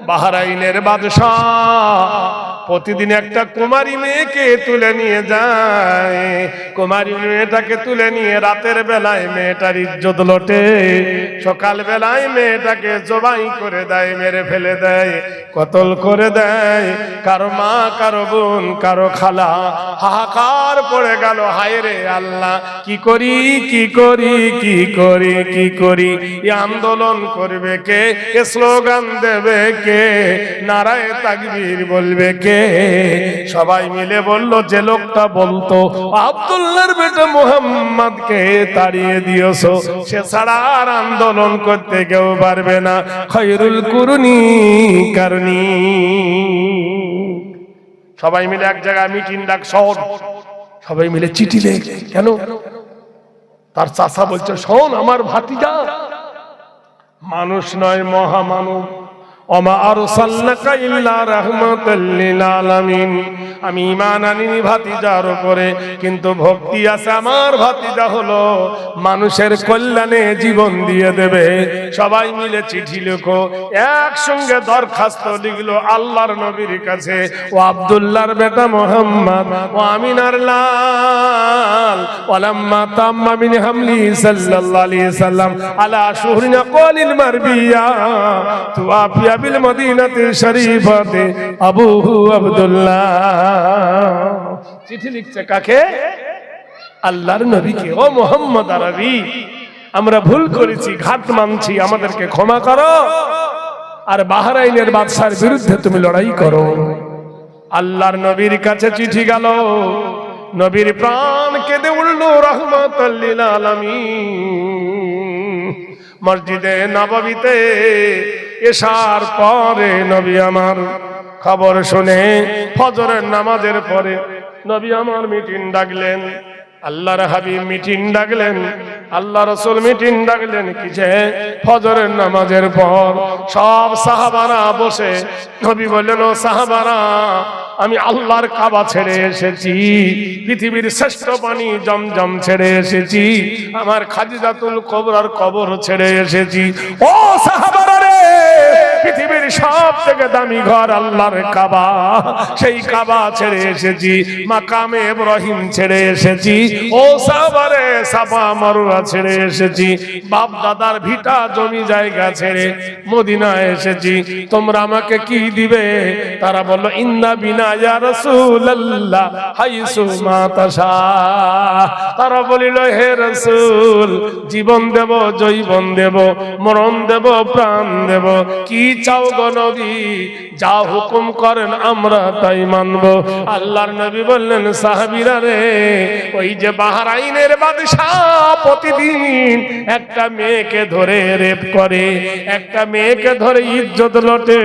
বাহরাইনের বাদশাহ প্রতিদিন একটা কুমারী মেয়েকে তুলে নিয়ে যায়। কুমারী মেয়েটাকে তুলে নিয়ে রাতের বেলায় মেয়েটার ইজ্জত লোটে, সকাল বেলায় মেয়েটাকে জবাই করে দেয়, মেরে ফেলে দেয়, কতল করে দেয়। কারো মা, কারো বোন, কারো খালা হাহাকার পড়ে গেল, হায় রে আল্লাহ, কি করি কি করি কি করি কি করি? এই আন্দোলন করবে কে? এ স্লোগান দেবে কে? নারায়ে তাকবীর বলবে কে? সবাই মিলে বলল, যে লোকটা বলতো আব্দুল্লাহর বেটা মুহাম্মদকে তাড়িয়ে দিয়েছো, সে ছাড়া আর আন্দোলন করতে কেউ পারবে না। খায়রুল কুরুনি কারনি। সবাই মিলে এক জায়গায় মিটিং ডাক, শহর সবাই মিলে চিঠি লেখে। কেন? তার চাচা বলছে, শোন আমার ভাতিজা মানুষ নয়, মহামানব। ওমা আরসালনাকা ইল্লা রাহমাতাল লিল আলামিন। আমি ঈমান আনিনি ভাতিজার উপরে, কিন্তু ভক্তি আছে। আমার ভাতিজা হলো মানুষের কল্যাণে জীবন দিয়ে দেবে। সবাই মিলে চিঠি লেখো, একসঙ্গে দরখাস্ত লিখলো আল্লাহর নবীর কাছে। ও আব্দুল্লাহর বেটা মুহাম্মদ, ও আমিনার লাল, ওয়ালাম্মা তাম্মা মিন হামলি সাল্লাল্লাহু আলাইহি সাল্লাম আলা শুহরিনা কলিল মারবিয়া তুআফিয়া বিল মদিনাতি শরীফাতে আবুহু আব্দুল্লাহ। চিঠি লিখছে কাকে? আল্লাহর নবীকে। ও মুহাম্মদ আরবি, আমরা ভুল করেছি, ঘাট মানছি, আমাদেরকে ক্ষমা করো, আর বাহরাইনের বাদশার বিরুদ্ধে তুমি লড়াই করো। আল্লাহর নবীর কাছে চিঠি গেল, নবীর প্রাণ কেঁদে উঠল রাহমাতাল লিল আলামিন। মসজিদে নববীতে এশার পরে নবী আমার খবর শুনে ফজরের নামাজের পরে নবী আমার মিটিং ডাকলেন, আল্লাহর হাবিব মিটিং ডাকলেন, আল্লাহ রাসূল মিটিং ডাকলেন। কি যে ফজরের নামাজের পর সব সাহাবারা বসে নবী বললেন, ও সাহাবারা, আমি আল্লাহর কাবা ছেড়ে এসেছি, পৃথিবীর শ্রেষ্ঠ পানি জমজম ছেড়ে এসেছি, আমার খাদিজাতুল কুবরার কবর ছেড়ে এসেছি। ও সাহাবারা রে, পৃথিবীর সব থেকে দামি ঘর আল্লাহর কাবা, সেই কাবা ছেড়ে এসেছি, মাকামে ইব্রাহিম ছেড়ে এসেছি। ও সাহাবারে, সাফা মারওয়া ছেড়ে এসেছি, বাপ দাদার ভিটা জমি জায়গা ছেড়ে মদিনায় এসেছি। তোমরা আমাকে কি দিবে? তারা বলল, ইন্না বিনা ইয়া রাসূলুল্লাহ হাইসু মা তাশা। তারা বলিল, হে রাসূল, জীবন দেব, জৈবন দেব, মরণ দেব, প্রাণ দেব, কি চাও গো নবী? যা হুকুম করেন আমরা তাই মানব। আল্লাহর নবী বললেন, সাহাবীরা রে, ওই যে বাহরাইনের বাদশা প্রতিদিন একটা মেয়েকে ধরে রেপ করে, একটা মেয়েকে ধরে ইজ্জত লোটে,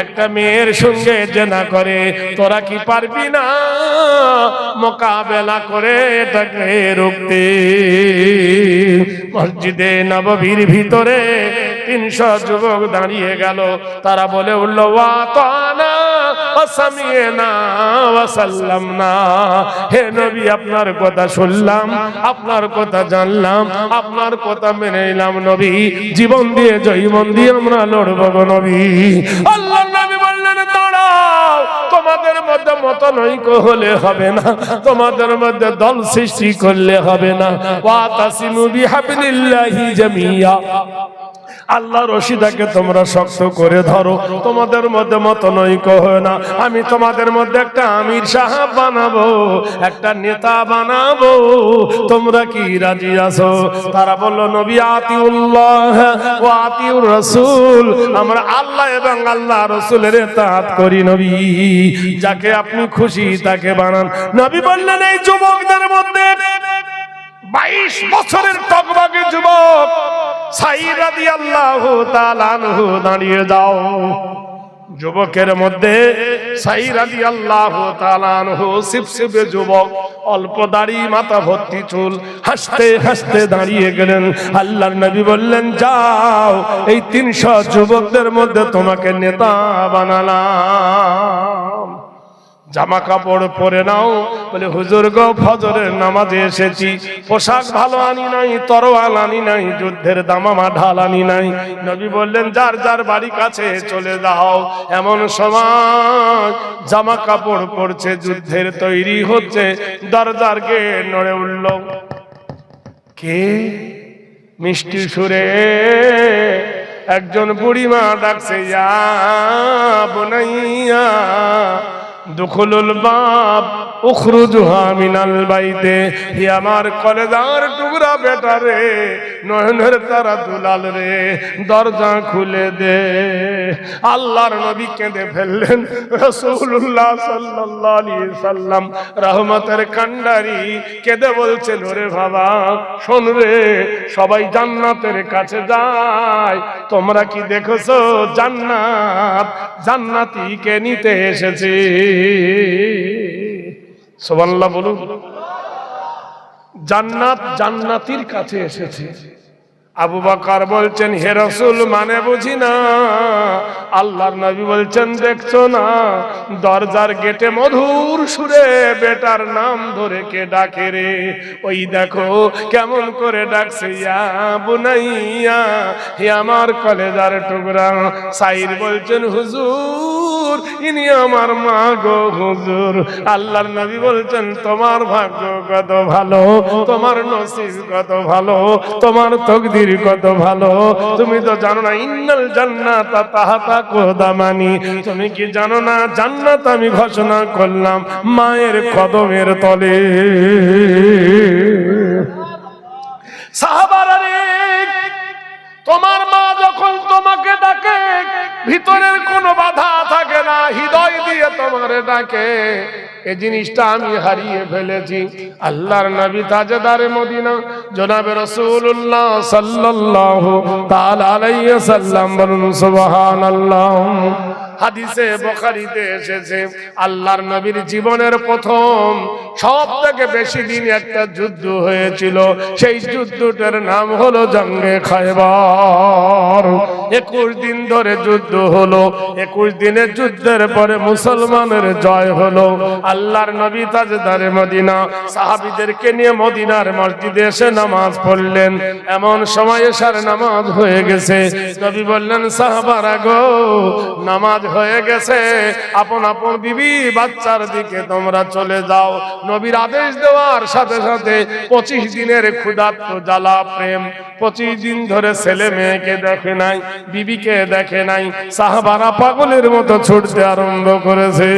একটা মেয়ের সঙ্গে জেনা করে, তোরা কি পারবি না মোকাবেলা করে এটাকে রুখতে? মসজিদে নববীর ভিতরে 300 যুবক দাঁড়িয়ে গেল। তারা বলে উঠল, ওয়াতানা ওয়াসামিনা ওয়াসাল্লামনা। হে নবী, আপনার কথা শুনলাম, আপনার কথা জানলাম, আপনার কথা মেনে নিলাম নবী, জীবন দিয়ে জৈবন দিয়ে আমরা লড়বো গো নবী। আল্লাহর নবী বললেন, দাঁড়াও, তোমাদের মধ্যে মতানৈক্য হলে হবে না, তোমাদের মধ্যে দল সৃষ্টি করলে হবে না। ওয়াতাসিমু বিহাবলিল্লাহি জামিয়া, আল্লাহর রশিদাকে তোমরা শক্ত করে ধরো, তোমাদের মধ্যে মতানৈক্য হয় না। আমি তোমাদের মধ্যে একটা আমির সাহেব বানাবো, একটা নেতা বানাবো, তোমরা কি রাজি আছো? তারা বলল, নবী আতিউল্লাহ ওয়া আতিউর রাসূল, আমরা আল্লাহ এবং আল্লাহ রাসূলের ইতাআত করি নবী, যাকে আপনি খুশি তাকে বানান। নবী বললেন, এই যুবকদের মধ্যে 22 বছরের টকবগে যুবক সাঈদ রাদিয়াল্লাহু তাআলা আনহু দাঁড়িয়ে যাও। যুবকের মধ্যে সাঈদ রাদিয়াল্লাহু তাআলা আনহু সিপসিপে যুবক, অল্প দাড়ি, মাথা ভর্তি চুল, হাসতে হাসতে দাঁড়িয়ে গেলেন। আল্লাহর নবী বললেন, যাও, এই 300 যুবকদের মধ্যে তোমাকে নেতা বানালাম। জামা কাপড় পরে নাও। বলে হুজুর গো ফজরের নামাজে এসেছি, পোশাক ভালো আনি নাই, তরোয়াল আনি নাই, যুদ্ধের দামামা ঢাল আনি নাই। নবী বললেন যার যার বাড়ি কাছে চলে যাও। এমন সময় জামা কাপড় পরছে, যুদ্ধের তৈরি হচ্ছে, দরজার গেট নড়ে উঠল। কে? মিষ্টি সুরে একজন বুড়িমা ডাকছে, ইয়া বুনাইয়া দুখুলুল বাব উখরুজুহা মিনাল বাইতে। হে আমার কলেজার টুকরা বেটা রে, নয়নের তারা দুলাল রে, দরজা খুলে দে। আল্লাহর নবী কেঁদে ফেললেন। রাসূলুল্লাহ সাল্লাল্লাহু আলাইহি সাল্লাম রহমতের কান্ডারি কেঁদে বলছেন, ওরে বাবা শোন রে, সবাই জান্নাতের কাছে যায়, তোমরা কি দেখেছো জান্নাত জান্নাতীকে নিতে এসেছে। সুবহানাল্লাহ বলুন। জান্নাত জান্নাতীর কাছে এসেছে। আবু বকর বলছেন, হে রাসূল মানে বুঝি না। আল্লাহর নবী বলছেন, দেখছো না দরজার গেটে মধুর সুরে বেটার নাম ধরে কে ডাকে রে, ওই দেখো কেমন করে ডাকছে, ইয়া বুনাইয়া, হে আমার কলেজার টুকরা। সাইর বলছেন, হুজুর ইনি আমার মা গো হুজুর। আল্লাহর নবী বলছেন, তোমার ভাগ্য কত ভালো, তোমার নসিব কত ভালো, তোমার তকদির কত ভালো। তুমি তো জানো না ইন্নাল জান্নাতা তাহতা কদামানি, তুমি কি জানো না জান্নাত আমি ঘোষণা করলাম মায়ের কদমের তলে। সাহাবারা রে, তোমার মা যখন তোমাকে ডাকে ভিতরের কোনো বাধা থাকে না, হৃদয় দিয়ে তোমারে ডাকে। এই জিনিসটা আমি হারিয়ে ফেলেছি। আল্লাহর নবী তাজদারে মদিনা জনাবে রাসূলুল্লাহ সাল্লাল্লাহু তাআলা আলাইহি ওয়াসাল্লাম বলুন সুবহানাল্লাহ। হাদিসে বুখারীতে এসেছে, আল্লাহর নবীর জীবনের প্রথম সবথেকে বেশি দিন একটা যুদ্ধ হয়েছিল, সেই যুদ্ধটার নাম হলো জঙ্গে খায়বার। 21 দিন ধরে যুদ্ধ হলো। 21 দিনের যুদ্ধের পরে মুসলমানের জয় হলো। আল্লাহর নবী তাজদারে মদিনা সাহাবীদেরকে নিয়ে মদিনার মসজিদে এসে নামাজ পড়লেন। এমন সময় এশার নামাজ হয়ে গেছে। নবী বললেন, সাহাবারা গো নামাজ হয়ে গেছে, আপন আপন বিবি বাচ্চার দিকে তোমরা চলে যাও। নবীর আদেশ দেওয়ার সাথে সাথে 25 দিনের ক্ষুধার্ত জ্বালা প্রেম, 25 দিন ধরে ছেলে মেয়েকে দেখে নাই, বিবিকে দেখে নাই, সাহাবারা পাগলের মতো ছুটতে আরম্ভ করেছে।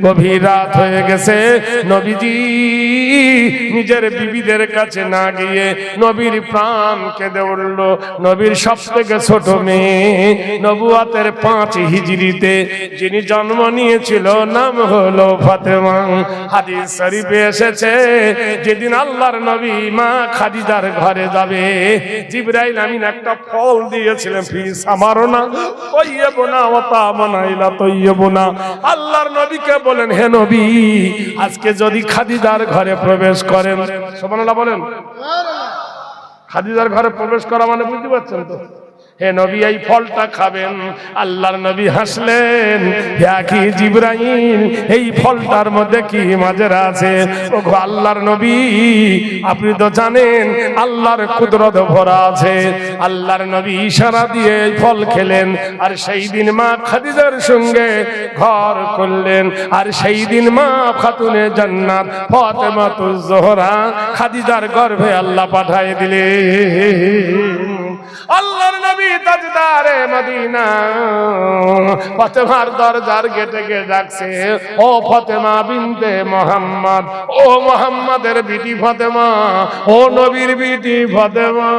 গভীর রাত হয়ে গেছে, নবীজি নিজের বিবিদের কাছে না গিয়ে নবীর প্রাণ কেঁদে উঠল। নবীর সবথেকে ছোট মেয়ে, নবুয়াতের 5 হিজরিতে যিনি জন্ম নিয়েছিল নাম হলো ফাতেমা। হাদিস শরীফে এসেছে, যেদিন আল্লাহর নবী মা খাদিজার ঘরে যাবে, জিবরাইল আমিন একটা ফল দিয়েছিলেন, ফি সামারনা তাইয়্যিবুনা ওয়া তা'মানা ইলা তাইয়্যিবুনা। আল্লাহর নবীকে বলেন, হে নবী আজকে যদি খাদিজার ঘরে প্রবেশ করেন, সুবহানাল্লাহ বলেন। খাদিজার ঘরে প্রবেশ করা মানে বুঝতে পারছেন তো, হে নবী এই ফলটা খাবেন। আল্লাহর নবী হাসলেন, হে কি জিবরাইল এই ফলটার মধ্যে কি মাজরা আছে? ওগো আল্লাহর নবী আপনি তো জানেন আল্লাহর কুদরত ভরা আছে। আল্লাহর নবী ইশারা দিয়ে এই ফল খেলেন, আর সেই দিন মা খাদিজার সঙ্গে ঘর করলেন। আর সেই দিন মা খাতুনে জান্নাত ফাতেমাতুজ জোহরা খাদিজার গর্ভে আল্লাহ পাঠায় দিলেন। আল্লাহর নবী তাজদারে মদিনা ফাতেমার দরজার গেটে গিয়ে ডাকছে, ও ফাতেমা বিনতে মুহাম্মদ, ও মুহাম্মাদের বিটি ফাতেমা, ও নবীর বিটি ফাতেমা,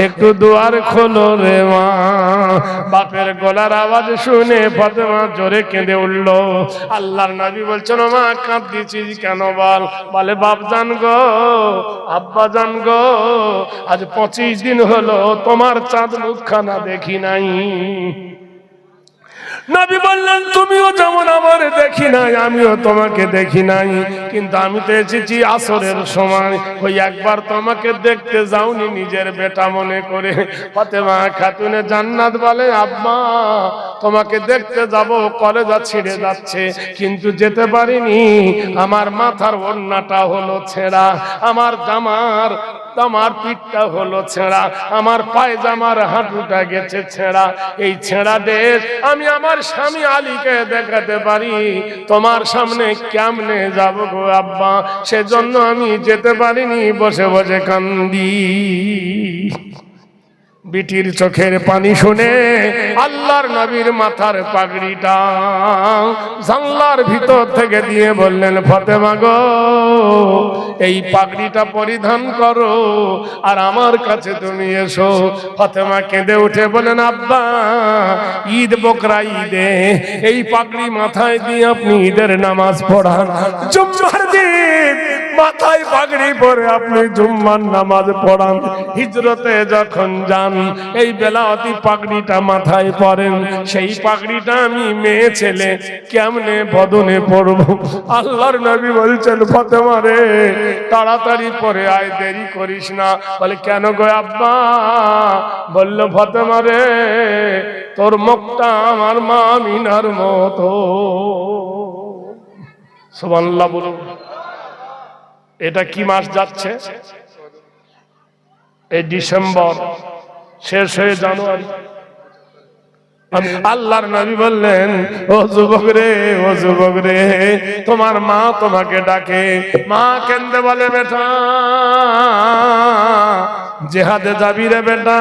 একটু দুয়ার খোলো রে মা। বাপের গলার আওয়াজ শুনে ফাতেমা জোরে কেঁদে উঠল। আল্লাহর নবী বলছেন, ও মা কাঁদছিস কেন? বলে বাপ জান গো, আব্বা জান গো, আজ 25 দিন হলো তোমার চাঁদ মুখখানা দেখি নাই। নবী বললেন তুমিও যেমন আমারে দেখি নাই আমিও তোমাকে দেখি নাই, কিন্তু আমি তো এসেছি আসরের সময়, ওই একবার তোমাকে দেখতে যাওনি নিজের বেটা মনে করে। ফাতেমা খাতুনে জান্নাত বলে আব্বা তোমাকে দেখতে যাব, কলেজা ছিঁড়ে যাচ্ছে কিন্তু যেতে পারিনি, আমার মাথার ওড়নাটা হলো ছেঁড়া, আমার আমার পিঠটা হলো ছেঁড়া, আমার পায়জামার হাঁটুটা গেছে ছেঁড়া, এই ছেঁড়া ড্রেস আমি আমার স্বামী আলীকে দেখাতে পারি, তোমার সামনে কেমনে যাব গো আব্বা, সেজন্য আমি যেতে পারিনি, বসে বসে কান্দি। বিটির চোখের পানি শুনে আল্লাহর নবীর মাথার পাগড়িটা জানলার ভিতর থেকে দিয়ে বললেন ফাতেমা গো এই পাগড়িটা পরিধান করো আর আমার কাছে তুমি এসো। ফাতেমা কেঁদে উঠে বলেন আব্বা ঈদ বকরা ঈদে এই পাগড়ি মাথায় দিয়ে আপনি ঈদের নামাজ পড়ান, জুম্মার দিন মাথায় পাগড়ি পরে আপনি জুম্মার নামাজ পড়ান, হিজরতে যখন যান এই বেলাওয়াতি পাগড়িটা মাথায় পরেন, সেই পাগড়িটা আমি মেয়ে ছেলে কেমনে বদনে পড়ব। আল্লাহর নবী বলছেন ফাতেমা রে তাড়াতাড়ি পরে আয়, দেরি করিস না। বলে কেন গো আব্বা? বলল ফাতেমা রে তোর মুখটা আমার মা আমিনার মতো। সুবহানাল্লাহ বলুন। এটা কি মাস যাচ্ছে? এই ডিসেম্বর শেষ হয়ে জানুয়ারি। আল্লাহর নবী বললেন ও যুবক রে, ও যুবক রে তোমার মা তোমাকে ডাকে। মা কেন্দে বলে বেটা জিহাদে যাবি রে বেটা?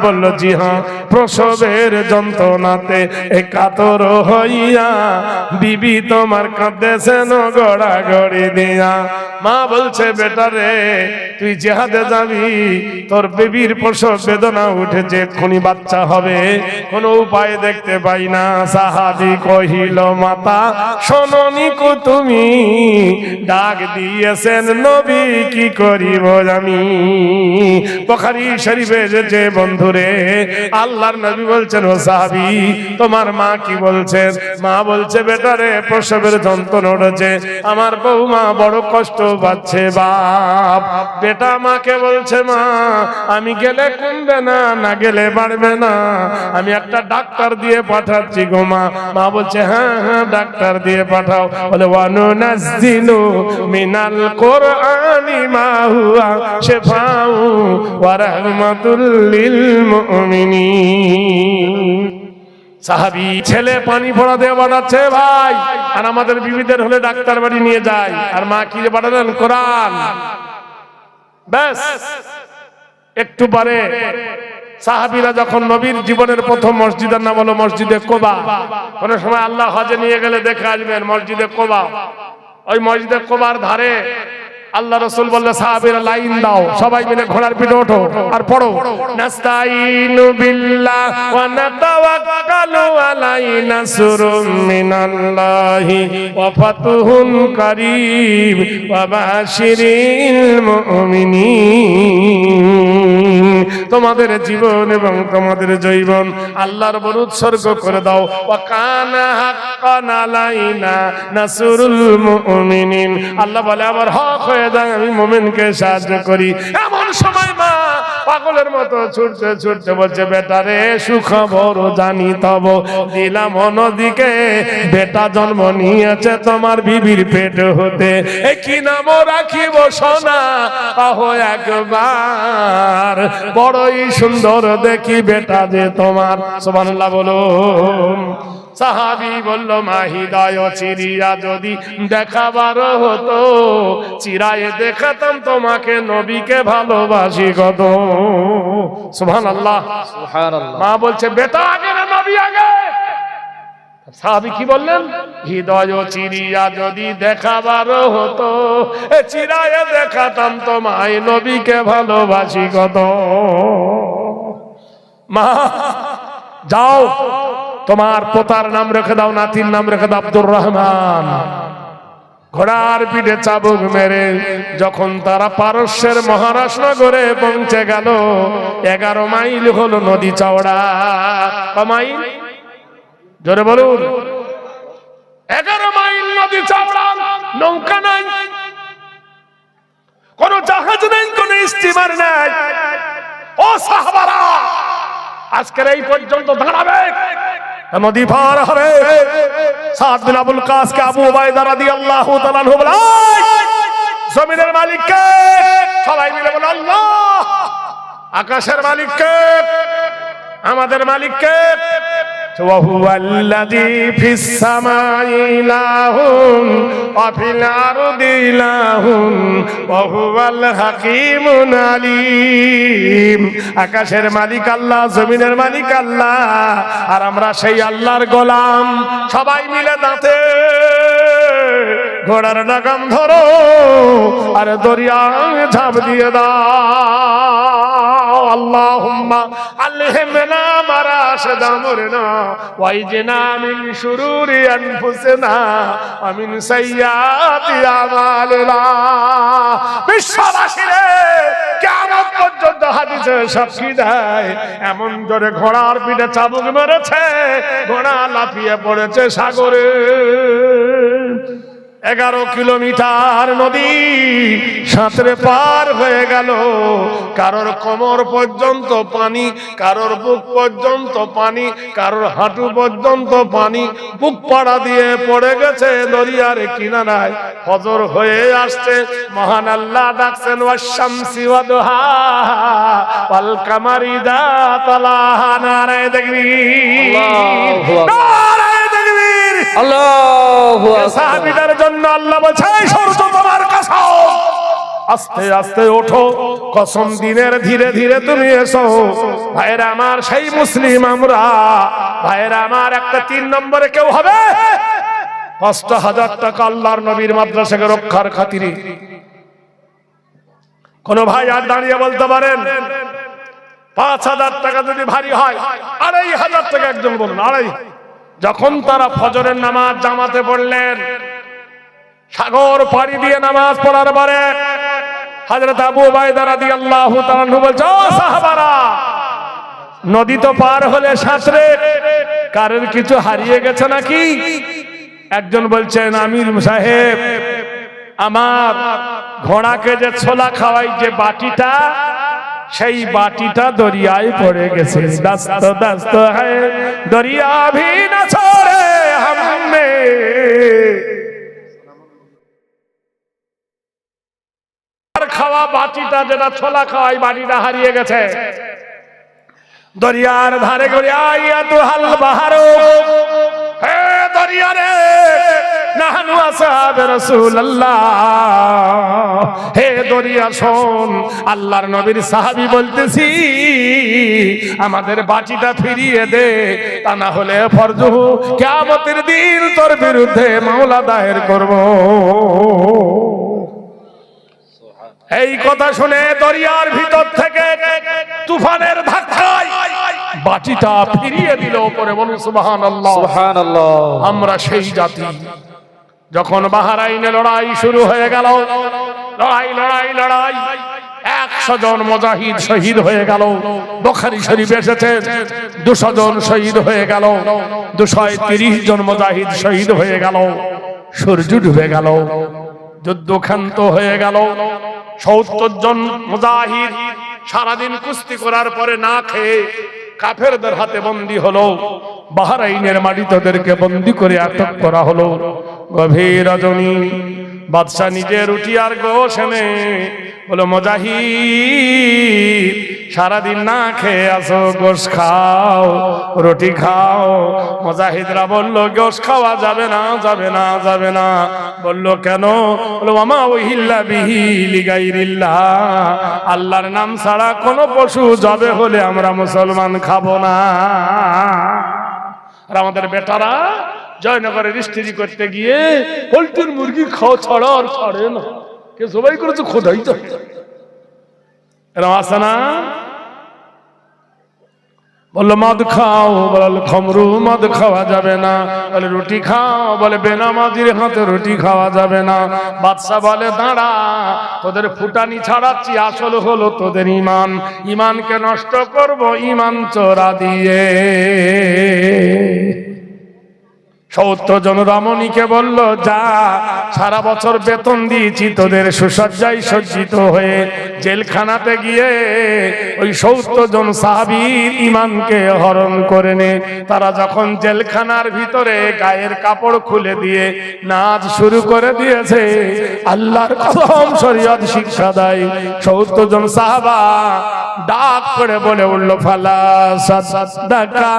বলল জি হ্যাঁ। প্রসবের যন্ত্রণাতে কাতর হইয়া বিবি তোমার কাঁদেছেন গড়াগড়ি দিয়া। মা বলছে বেটা রে তুই জিহাদে যাবি, তোর বেবির প্রসব বেদনা উঠেছে, এক্ষুনি বাচ্চা হবে, কোনো উপায় দেখতে পাই না। সাহাবী কহিল মাতা শোনোনি কো তুমি, ডাক দিয়েছেন নবী কি করিব আমি। বুখারী শরীফে এসেছে বন্ধুরে, আল্লাহর নবী বলছেন ও সাহাবী তোমার মা কি বলছেন? মা বলছে বেটা রে প্রসবের যন্ত্রণা উঠেছে, আমার বউমা বড় কষ্ট পাচ্ছে। বাপ বেটা মাকে বলছে মা আমি গেলে কমবে না, না গেলে বাড়বে না, আমি একটা ডাক্তার দিয়ে পাঠাচ্ছি গো মা। মা বলছে হ্যাঁ হ্যাঁ ডাক্তার দিয়ে পাঠাও। বলে ওয়ানুনাজ্জিলু মিনাল কোরআনি মা হুয়া শিফাউ ওয়া রাহমাতুল লিল মুমিনিন। সাহাবী ছেলে পানি ফোড়া দিয়ে বানাচ্ছে ভাই, আর আমাদের বিবিদের হলে ডাক্তার বাড়ি নিয়ে যায়, আর মা কি বানালেন? কোরআন। ব্যাস একটু পরে সাহাবীরা যখন নবীর জীবনের প্রথম মসজিদের নাম হলো মসজিদে কোবা। কোন সময় আল্লাহ হজে নিয়ে গেলে দেখে আসবেন মসজিদে কোবা। ওই মসজিদে কোবার ধারে আল্লাহ রাসূল বললেন সাহাবীরা লাইন দাও, সবাই মিলে ঘোড়ার পিঠে ওঠো আর পড়ো নাস্তাইনু বিল্লাহ ওয়া নাতাওয়াক্কালু আলাইহি নাসরুম মিনাল্লাহি ওয়া ফাতুহুন কারীম ওয়া বাশিরিল মুমিনিন। তোমাদের জীবন এবং তোমাদের জৈবন আল্লাহর উপর উৎসর্গ করে দাও। ওয়া কানা হাক্কান আলাইনা নাসরুল মুমিনিন। আল্লাহ বলে আমার হক হয়ে যায় আমি মুমিনকে সাহায্য করি। এমন সময় মা পাগলের মতো ছুটতে ছুটতে বলছে বেটা রে সুখবর জানি তব দিলাম নদীকে, বেটা জন্ম নিয়েছে তোমার বিবির পেট হতে, কি নাম রাখিব সোনা আহো একবার, বড়ই সুন্দর দেখি বেটা যে তোমার। সুবহানাল্লাহ বলুন। সাহাবী বলল মা হৃদয় চিরিয়া যদি দেখাবার হতো, চিরায়ে দেখাতাম তোমাকে নবীকে ভালোবাসি কত। সুবহানাল্লাহ সুবহানাল্লাহ। মা বলছে বেটা আগে না নবী আগে? সাহাবী কি বললেন? হৃদয় চিরিয়া যদি দেখাবার হতো, চিরায়ে দেখাতাম তোমায় নবীকে ভালোবাসি কত। মা যাও তোমার পোতার নাম রেখে দাও, নাতির নাম রেখে দাও আব্দুর রহমান। ঘোড়ার পিঠে চাবুক মেরে যখন তারা পারস্যের মহারাষ্ট্র নগরে পৌঁছে গেল, 11 মাইল হলো নদী চওড়া। ক মাইল? জোরে বলুন। 11 মাইল নদী চওড়া, নৌকা নাই, কোন জাহাজ নেই, কোন স্টিমার নাই। ও সাহাবারা, আজকের এই পর্যন্ত দাঁড়াবে, নদী পার হবে। সাদ বিন আবুল কাসকে আবু উবাইদা রাদিয়াল্লাহু তাআলা আনহু বলে, জমিনের মালিক কে? সবাই মিলে বলে আল্লাহ। আকাশের মালিক কে? আমাদের মালিক কে? ওয়াহুয়াল্লাযী ফিস সামাই ইলাহুন ওয়া ফিল আরদি ইলাহুন ওয়া হুয়াল হাকীমুল আলীম। আকাশের মালিক আল্লাহ, জমিনের মালিক আল্লাহ, আর আমরা সেই আল্লাহর গোলাম। সবাই মিলে দাঁতে ঘোড়ার লাগাম ধরো আর দরিয়ায় ঝাঁপ দিয়ে দাও। আল্লাহুম্মা আলহিমনা মারাশিদ আমরিনা ওয়াইজনা মিন শুরুরি আনফুসিনা ওয়া মিন সাইয়্যাতি আমালিনা। বিশ্ববাসীরে, কিয়ামত পর্যন্ত হাদিসে সাক্ষী দেয়, এমন জোরে ঘোড়ার পিঠে চাবুক মেরেছে, ঘোড়া লাফিয়ে পড়েছে সাগরে। 11 কিলোমিটার নদী সাঁতরে পার হয়ে গেল। কারোর কোমর পর্যন্ত পানি, কারোর বুক পর্যন্ত পানি, কারোর হাঁটু পর্যন্ত পানি। বুক পাড়া দিয়ে পড়ে গেছে দরিয়ার কিনারায়। ফজর হয়ে আসছে, মহান আল্লাহ ডাকছেন, ওয়াশ-শামসি ওয়া দুহাহা ওয়াল কামারি ইযা তালাহা। নারায়ে তাকবীর, নারায়ে তাকবীর, আল্লাহু আকবার। সাহাবীদের জন্য আল্লাহ বলছে, সূর্য তোমার কসম, আস্তে আস্তে ওঠো, কসম দিনের, ধীরে ধীরে তুমি এসো। ভাইরা আমার, সেই মুসলিম আমরা। ভাইরা আমার, একটা 3 নম্বরে কেউ হবে 5,000 টাকা আল্লাহর নবীর মাদ্রাসাকে রক্ষার খাতিরে। কোন ভাই আর দাঁড়িয়ে বলতে পারেন 5,000 টাকা যদি ভারী হয়, 2,500 টাকা। একজন বলুন 2,500। যখন তারা ফজরের নামাজ জামাতে পড়লেন, সাগর পাড়ি দিয়ে নামাজ পড়ার পরে হযরত আবু উবাইদা রাদিয়াল্লাহু তাআলা আনহু বলছে, ও সাহাবারা, নদী তো পার হলে সাঁতরে, কারোর কিছু হারিয়ে গেছে নাকি? একজন বলছেন, আমির সাহেব, আমার ঘোড়াকে যে ছোলা খাওয়াই যে বাটিটা, সেই বাটিটা দরিয়ায় পড়ে গেছে। দস্ত দস্ত হ্যায় দরিয়া ভি না ছোড়ে হামনে। আর খাওয়া বাটিটা, যেটা ছোলা খাওয়াই বাটিটা হারিয়ে গেছে। দরিয়ার ধারে গড়িয়া আইয়া তো হাল বাহারো, হে দরিয়া রে, নাহনু আসহাবে রাসূলুল্লাহ। হে দরিয়া শোন, আল্লাহর নবীর সাহাবী বলতেছি, আমাদের বাটিটা ফিরিয়ে দে, তা না হলে ফরজহু, কিয়ামতের দিন তোর বিরুদ্ধে মামলা দায়ের করব। এই কথা শুনে দরিয়ার ভিতর থেকে তুফানের ধাক্কায় বাটিটা ফিরিয়ে দিল উপরে। বলুন সুবহানাল্লাহ, সুবহানাল্লাহ। আমরা সেই জাতি, যখন বাহরাইনে লড়াই শুরু হয়ে গেল, লড়াই লড়াই লড়াই, 100 জন মুজাহিদ শহীদ হয়ে গেল। বুখারী শরীফে এসেছে 200 জন শহীদ হয়ে গেল, 230 জন মুজাহিদ শহীদ হয়ে গেল। সূর্য ডুবে গেল, যুদ্ধ ক্ষান্ত হয়ে গেল। 70 জন মুজাহিদ সারাদিন কুস্তি করার পরে না খেয়ে কাফেরদের হাতে বন্দী হলো। বাহরাইনের মাটিতে ওদেরকে বন্দী করে আটক করা হলো। গভীর রজনী, বাদশা নিজে রুটি আর গোশ এনে বলো, মুজাহিদ সারাদিন না খেয়ে আসো, গোশ খাও, রুটি খাও। মুজাহিদরা বলল, গোশ খাওয়া যাবে না, যাবে না, যাবে না। বলল, কেন? বলল, ওয়ামা উহিল্লা বিহি লিগাইরিল্লাহ, আল্লাহর নাম ছাড়া কোনো পশু জবে হলে আমরা মুসলমান খাবো না। আর আমাদের বেটারা জয়নগরে রিস্ট্রি করতে গিয়ে পোল্ট্রির মুরগি খাওয়া ছাড়া আর ছাড়ে না। কে সবাই করেছে, খোদাই তো এরকম আছে না? বললো, মদ খাও, বলল খমরু, মদ খাওয়া যাবে না। বলে রুটি খাও, বলে বেনামাজির হাতে রুটি খাওয়া যাবে না। বাদশা বলে, দাঁড়া, তোদের ফুটানি ছাড়াচ্ছি, আসল হলো তোদের ঈমান। ঈমানকে নষ্ট করব ঈমান চোরা দিয়ে। 70 জন রমণীকে বলল, যা, সারা বছর বেতন দিয়েছি তোদের সুসজ্জায় সজ্জিত হয়ে জেলখানাতে গিয়ে ওই 70 জন সাহাবীর ঈমানকে হরণ করে নে। তারা যখন জেলখানার ভিতরে গায়ের কাপড় খুলে দিয়ে নাচ শুরু করে দিয়েছে, আল্লাহর কসম শরীয়ত শিক্ষা দেয়, 70 জন সাহাবা ডাক করে বলে উঠল, ফালা সাদাকা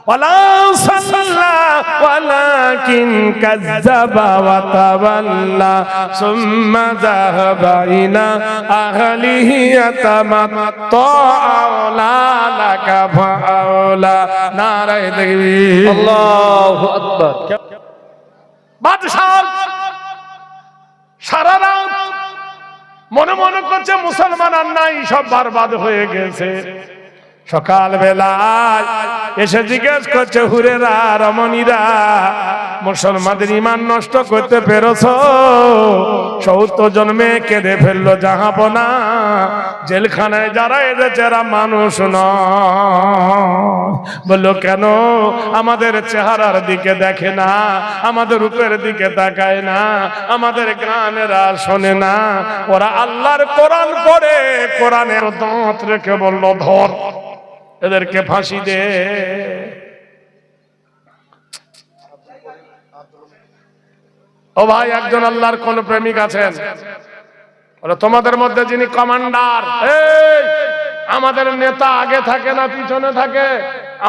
ওয়ালা সাল্লা ওয়ালাকিন কাযাবা ওয়া তাওয়াল্লা সুম্মা যাহাবা ইলা আহলিহি ইয়াতামাত্তা লা লাকা ফাওলা। নারায়ে তাকবীর, আল্লাহু আকবার। বাদশাহ সারা রাত মনে মনে করছে মুসলমান আর নাই, সব বরবাদ হয়ে গেছে। সকাল বেলায় এসে জিজ্ঞেস করছে, হুরেরা, রমণীরা, মুসলমানদের ঈমান নষ্ট করতে পেরেছো? 70 জন মেয়ে কেঁদে ফেললো, জাহাপনা, জেলখানায় যারা এসেছে এরা মানুষ নয়। বললো, কেন? আমাদের চেহারার দিকে দেখে না, আমাদের রূপের দিকে তাকায় না, আমাদের গানেরা শোনে না, ওরা আল্লাহর কোরআন পড়ে, কোরআনের দাঁত রেখে বললো, ধর, এদেরকে ফাঁসি দে। ও ভাই, একজন আল্লাহর কোন প্রেমিক আছেন? তোমাদের মধ্যে যিনি কমান্ডার, আমাদের নেতা আগে থাকে না পিছনে থাকে?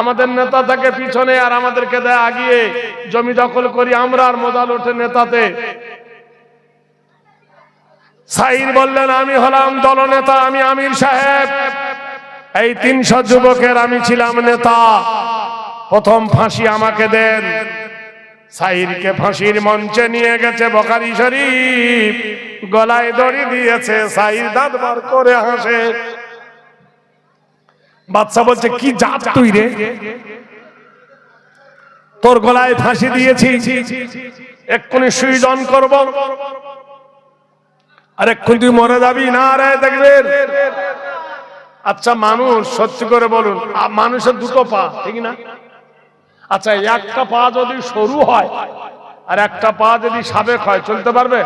আমাদের নেতা থাকে পিছনে আর আমাদেরকে দেয় আগিয়ে, জমি দখল করি আমরা আর মজাল ওঠে নেতাতে। সাইর বললেন, আমি হলাম দলনেতা, আমি আমির সাহেব, এই 300 যুবকের আমি ছিলাম নেতা, প্রথম ফাঁসি আমাকে দেন। সাইরকে ফাঁসির মঞ্চে নিয়ে গেছে বুখারী শরীফ, গলায় দড়ি দিয়েছে, সাইর দাঁত বার করে হাসে। বাদশা বলছে, কি জাত তুই রে, তোর গলায় ফাঁসি দিয়েছি, এক্ষুনি সুইজন করব, আর এক্ষুনি তুই মরে যাবি। না রে, দেখবেন। আচ্ছা, মানুষ, সত্যি করে বলুন, মানুষের 2টো পা, ঠিক না? আচ্ছা, একটা পা যদি সরু হয় আর একটা পা যদি সাবেক হয়, চলতে পারবে?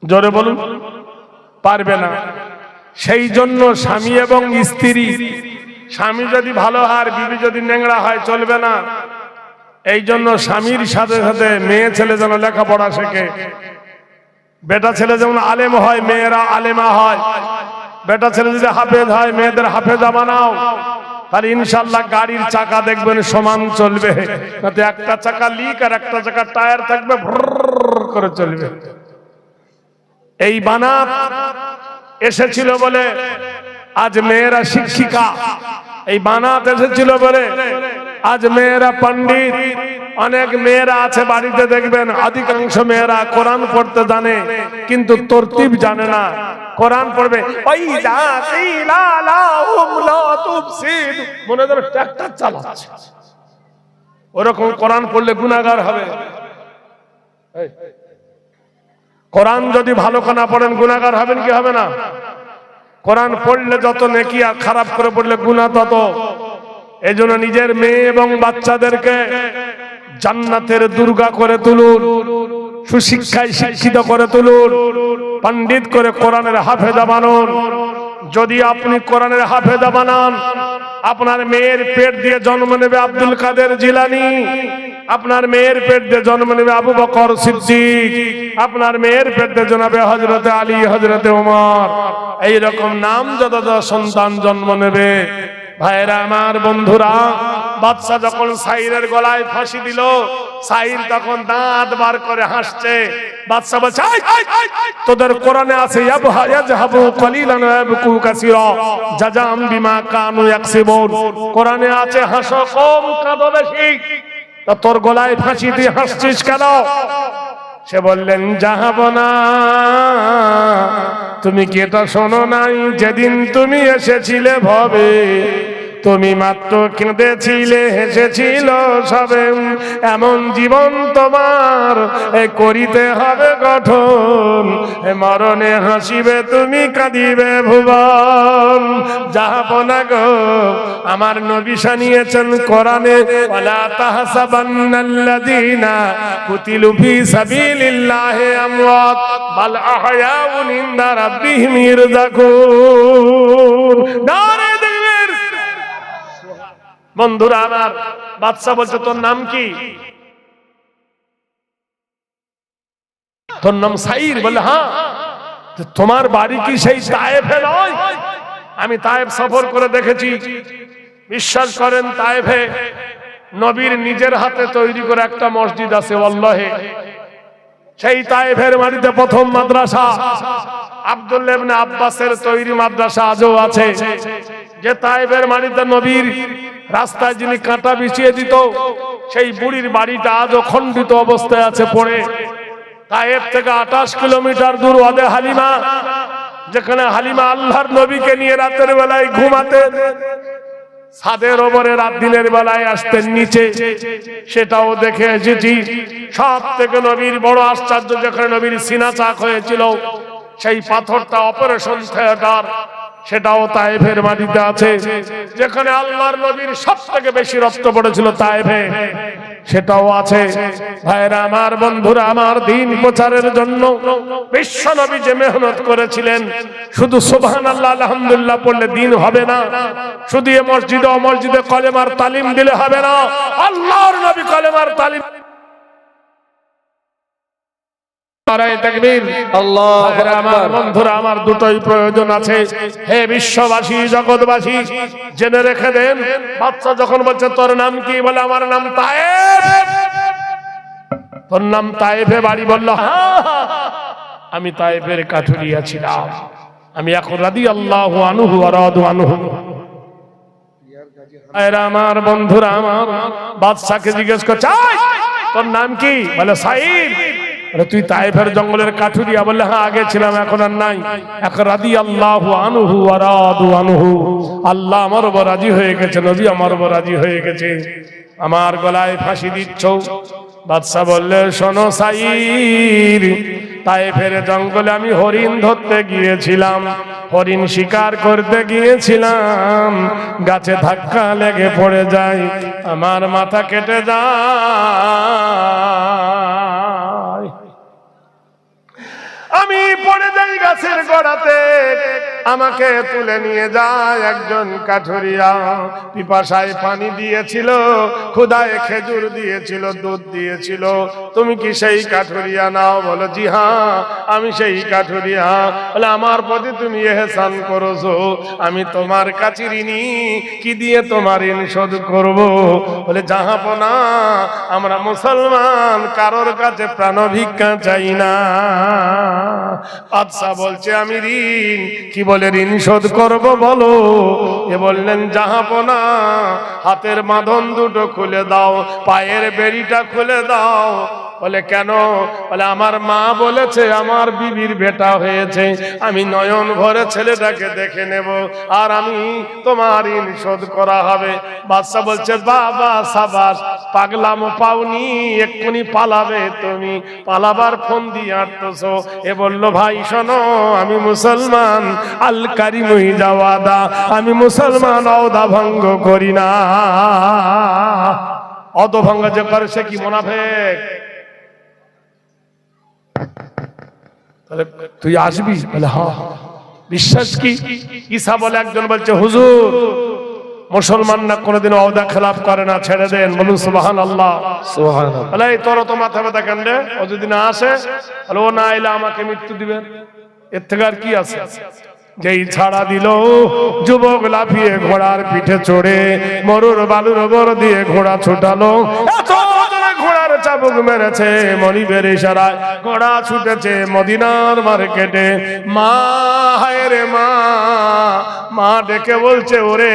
জোরে বলুন, পারবে না। সেই জন্য স্বামী এবং স্ত্রী, স্বামী যদি ভালো হয়, বিবি যদি নেংড়া হয়, চলবে না। এই জন্য স্বামীর সাথে সাথে মেয়ে ছেলে যেন লেখাপড়া শেখে। বেটা ছেলে যেমন আলেম হয়, মেয়েরা আলেমা হয়। বেটা ছেলে যদি হাফেজ হয়, মেয়েদের হাফেজা বানাও, তাহলে ইনশাআল্লাহ গাড়ির চাকা দেখবেন সমান চলবে। তাতে একটা চাকা লিক আর একটা চাকা টায়ার থাকবে, ভ্রর করে চলবে। এই বানাত এসেছিল বলে আজ মেয়েরা শিক্ষিকা, এই বানাত এসেছিল বলে আজ মেয়েরা পণ্ডিত। অনেক মেয়েরা আছে বাড়িতে, দেখবেন অধিকাংশ মেয়েরা কোরআন পড়তে জানে কিন্তু তরতিব জানে না। কোরআন পড়বে, মনে ধরো ট্রাক্টর চালাচ্ছে, ওরকম কোরআন পড়লে গুনাহগার হবে। কোরআন যদি ভালো করে না পড়েন গুনাহগার হবেন কি হবে না? কোরআন পড়লে যত নেকি, আর খারাপ করে পড়লে গুনাহ তত। এজন্য নিজের মেয়ে এবং বাচ্চাদেরকে জান্নাতের দুর্গা করে তুলুন, সুশিক্ষায় শিক্ষিত করে তুলুন, পণ্ডিত করে কোরআনের হাফেজা বানান। যদি আপনি কোরআনের হাফেজা বানান, আপনার মেয়ের পেট দিয়ে জন্ম নেবে আব্দুল কাদের জিলানী, আপনার মেয়ের পেট দিয়ে জন্ম নেবে আবু বকর সিদ্দিক, আপনার মেয়ের পেট দিয়ে জন্মাবে হযরতে আলী, হযরতে ওমর। এইরকম নাম যত সন্তান জন্ম নেবে। ভাইরা আমার, বন্ধুরা, বাদশা যখন সাইরের গলায় ফাঁসি দিল, সাইর তখন দাঁত বার করে হাসছে। বাদশা বলছে, তোদের কোরআনে আছে ইয়াজহাবু কলিলান ওয়া ইয়াবকু কাসীরা জাযাম বিমা কানু ইয়াকসিবুন। কোরআনে আছে হাসো কম, কাঁদো বেশি। তা তোর গলায় ফাঁসি দিয়ে হাসছিস কেন? সে বললেন, জাহাবনা, তুমি কি এটা শোনো নাই? যেদিন তুমি এসেছিলে ভবে, তুমি মাত্র কেঁদেছিলে, হেসেছিল সবে, এমন জীবন তোমার করিতে হবে গঠন, মরণে হাসিবে তুমি, কাঁদিবে ভুবন। জাহাপনা গো, আমার নবী শানিয়েছেন কোরআনে, ওয়ালা তাহসাবান্নাল্লাযীনা কুতিলু ফী সাবিলিল্লাহি আমওয়াত বাল আহয়াউন ইনদা রাব্বিহিম ইরযাকুন। নারে তাকবীর। বন্ধুরা আমার, বাদশা বলছে তোর নাম কি? তোর নাম সাইর? বলে হ্যাঁ। তোমার বাড়ি কি সেই তায়েফে নয়? আমি তায়েফ সফর করে দেখেছি। বিশ্বাস করেন, তায়েফে নবীর নিজের হাতে তৈরি করে একটা মসজিদ আছে ওয়াল্লাহি। সেই তায়েফের মাটিতে প্রথম মাদ্রাসা আব্দুল্লাহ ইবনে আব্বাসের তৈরি মাদ্রাসা আজও আছে। যে তায়েফের মাটিতে নবীর রাস্তায় যিনি কাঁটা বিছিয়ে দিত, সেই বুড়ির বাড়িটা আজও খণ্ডিত অবস্থায় আছে পড়ে। তায়েফ থেকে 28 কিলোমিটার দূর ওয়াদে হালিমা, যেখানে হালিমা আল্লাহর নবীকে নিয়ে রাতের বেলায় ঘুমাতেন, ছাদের ওপরে রাত দিনের বেলায় আসতেন নিচে, সেটাও দেখে এসেছি। সব থেকে নবীর বড় আশ্চর্য, যেখানে নবীর সিনা চাক হয়েছিল, সেই পাথরটা অপারেশন থিয়েটার, সেটাও তায়েফের মাটিতে আছে। যেখানে আল্লাহর নবীর সব থেকে বেশি রক্ত পড়েছিল তায়েফে, সেটাও আছে। ভাইরা আমার, বন্ধুরা আমার, দিন প্রচারের জন্য বিশ্ব নবী যে মেহনত করেছিলেন, শুধু সুবহানাল্লাহ আলহামদুলিল্লাহ পড়লে দিন হবে না, শুধু এ মসজিদে ও মসজিদে কলেমার তালিম দিলে হবে না। আল্লাহর নবী কলেমার তালিম, বন্ধুরা আমার, দুটোই প্রয়োজন আছে। হে বিশ্ববাসী, জগৎবাসী, জেনে রেখে দেন। বাচ্চা যখন বলছে তোর নাম কি? বলে আমার নাম তায়েফ। তোর নাম তায়েফে বাড়ি? বলল আমি তায়েফের কাঠুরিয়া ছিলাম, আমি এখন রাদিয়াল্লাহু আনহু ওয়া রাদু আনহু। আমার বন্ধুরা আমার, বাদশাকে জিজ্ঞেস করছে তোর নাম কি? বলে সাইদ। তুই তায়েফের জঙ্গলের কাঠুরিয়া? বললে হ্যাঁ, আগে ছিলাম, এখন আর নাই। এখন রাদিয়াল্লাহু আনহু ওয়া রাদু আনহু, আল্লাহ আমার উপর রাজি হয়ে গেছে, নবী আমার উপর রাজি হয়ে গেছে, আমার গলায় ফাঁসি দিচ্ছ। বাদশা বললে শোনো সাইর, তায়েফের জঙ্গলে আমি হরিণ ধরতে গিয়েছিলাম, হরিণ শিকার করতে গিয়েছিলাম, গাছে ধাক্কা লেগে পড়ে যায়, আমার মাথা কেটে যায়, আমি পড়ে যাই গাছের গোড়াতে, আমাকে তুলে নিয়ে যায় একজন কাঠুরিয়া। পিপাসায় পানি দিয়েছিল, ক্ষুধায় খেজুর দিয়েছিল, দুধ দিয়েছিল। তুমি কি সেই কাঠুরিয়া নাও? বলো জি হ্যাঁ, আমি সেই কাঠুরিয়া। বলে আমার প্রতি তুমি ইহসান করেছো, আমি তোমার কাছে ঋণী, কি দিয়ে তোমার ঋণ শোধ করব? বলে জাহাপনা, আমরা মুসলমান, কারোর কাছে প্রাণ ভিক্ষা চাই না। বাদশা বলছে আমি ঋণ কি বলে ঋণ শোধ করব বলো? এ বললেন জাহাপনা, হাতের বাঁধন দুটো খুলে দাও, পায়ের বেড়িটা খুলে দাও। বলে কেন? বলে আমার মা বলেছে আমার বিবির বেটা হয়েছে, আমি নয়ন ভরে ছেলেটাকে দেখে নেব, আর আমি তোমার ঋণ শোধ করা হবে। বাদশা বলছে বাবা সাবাস, পাগলামো পাওনি, এক্ষুনি পালাবে তুমি, পালাবার ফোন দিয়ে আটতেছো। এ বলল ভাই শোনো, আমি মুসলমান, আল কারিমুই জাওয়াদা, আমি মুসলমান, অদা ভঙ্গ করি না। অদভঙ্গ যে করে সে কি মুনাফিক? তুই আসবি? বলে হ্যাঁ। বিশ্বাস কি? ঈসা বলে একজন বলছে হুজুর, মুসলমান না কোনোদিন ওয়াদা খেলাফ করে না, ছেড়ে দেন। বলুন সুবহানাল্লাহ। সুবহানাল্লাহ। বলে এই তোর তো মাথা ব্যথা কেন রে? ও যদি না আসে, বলে ও না এলে আমাকে মৃত্যু দিবেন, এর থেকে আর কি আছে? যেই ছাড়া দিল, যুবক লাফিয়ে ঘোড়ার পিঠে চড়ে মরুর বালুর ওপর দিয়ে ঘোড়া ছোটালো। ঘোড়ার চাবুক মেরেছে মনিবের ইশারায়, ঘোড়া ছুটেছে মদিনার মার্কেটে। মা হায় রে মা, মা ডেকে বলছে ওরে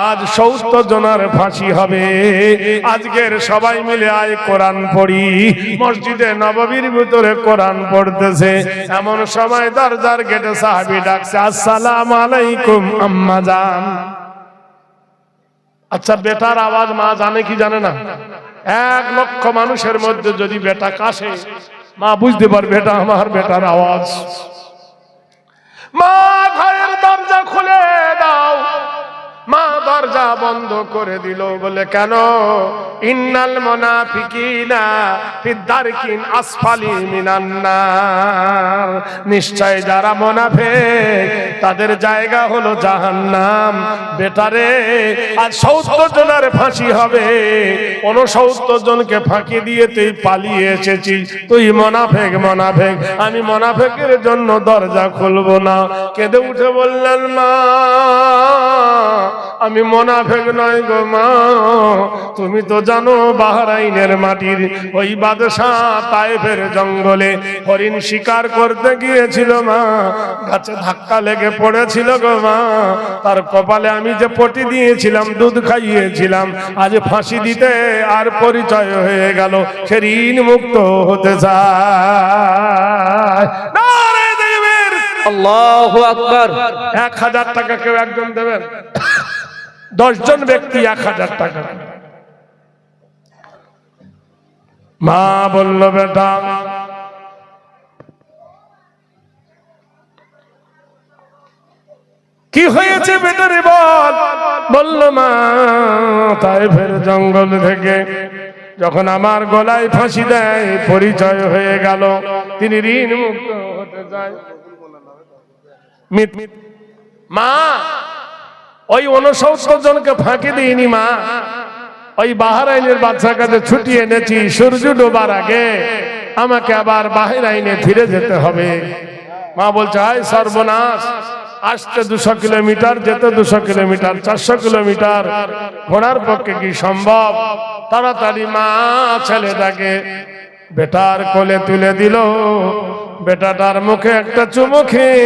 আজ 70 জনের ফাঁসি হবে, আজকের সবাই মিলে আয় কোরআন পড়ি। মসজিদে নববীর ভিতরে কোরআন পড়তেছে, এমন সময় দরজার গেটে সাহাবী ডাকছে আসসালামু আলাইকুম আম্মা জান। আচ্ছা, বেটার আওয়াজ মা জানে কি জানে না? 1 লক্ষ মানুষের মধ্যে যদি বেটা কাশে, মা বুঝতে পারবে এটা আমার বেটার আওয়াজ। মা ঘরের দরজা খুলে দাও। মা দরজা বন্ধ করে দিল, বলে কেন? ইন্নাল মুনাফিকিনা ফি দারকিন আসফালি মিনান নার, নিশ্চয় যারা মুনাফিক তাদের জায়গা হলো জাহান্নাম। বেটারে, আজ 70 জনের ফাঁসি হবে, 69 জনকে ফাঁকি দিয়ে তুই পালিয়ে এসেছিস, তুই মুনাফিক মুনাফিক। আমি মুনাফিকের জন্য দরজা খুলবো না। কেঁদে উঠে বললেন, মা আমি মুনাফিক নয় গো মা, তুমি তো জানো বাহরাইনের মাটির ওই বাদশা তায়েফের জঙ্গলে হরিণ শিকার করতে গিয়েছিল মা, গাছে ধাক্কা লেগে পড়েছিল গো মা, তার কপালে আমি যে পটি দিয়েছিলাম, দুধ খাইয়েছিলাম, আজ ফাঁসি দিতে আর পরিচয় হয়ে গেল, সে ঋণ মুক্ত হতে চায়। আল্লাহু আকবার। 1000 টাকা কেউ একজন দেবেন, 10 জন ব্যক্তি 1000 টাকা। মা বলল, বেটা কি হয়েছে বেটারে বল। বলল, মা তায়েফের জঙ্গল থেকে যখন আমার গলায় ফাঁসি দেয়, পরিচয় হয়ে গেল তিনি ঋণ মুক্ত হতে চায়। মা ওই 69 জনকে ফাঁকি দিইনি মা, ওই বাহরাইনের বাদশার কাছে ছুটি এনেছি, সূর্য ডোবার আগে আমাকে আবার বাহরাইনে ফিরে যেতে হবে। মা বলছে, আয় সর্বনাশ, আসতে 200 কিলোমিটার, যেতে 200 কিলোমিটার, 400 কিলোমিটার, ঘোড়ার পক্ষে কি সম্ভব? তাড়াতাড়ি মা ছেলেটাকে বেটার কোলে তুলে দিল, বেটাটার মুখে একটা চুমু খেয়ে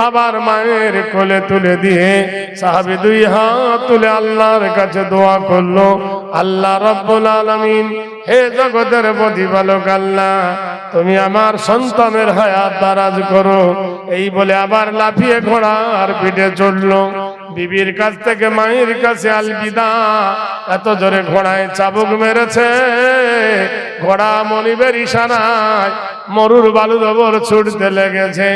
আবার মায়ের কোলে তুলে দিয়ে সাহাবী 2 হাত তুলে আল্লাহর কাছে দোয়া করলো, আল্লাহ রাব্বুল আলামিন, হে জগতের প্রতিপালক আল্লাহ, তুমি আমার সন্তানের হায়াত দারাজ করো। এই বলে আবার লাফিয়ে ঘোড়ার পিঠে চড়লো। বিবির কাছ থেকে মায়ের কাছে আলবিদা। এত জোরে ঘোড়ায় চাবুক মেরেছে, ঘোড়া মনিবের ইশারায় মরুর বালুর ওপর ছুটতে লেগেছে।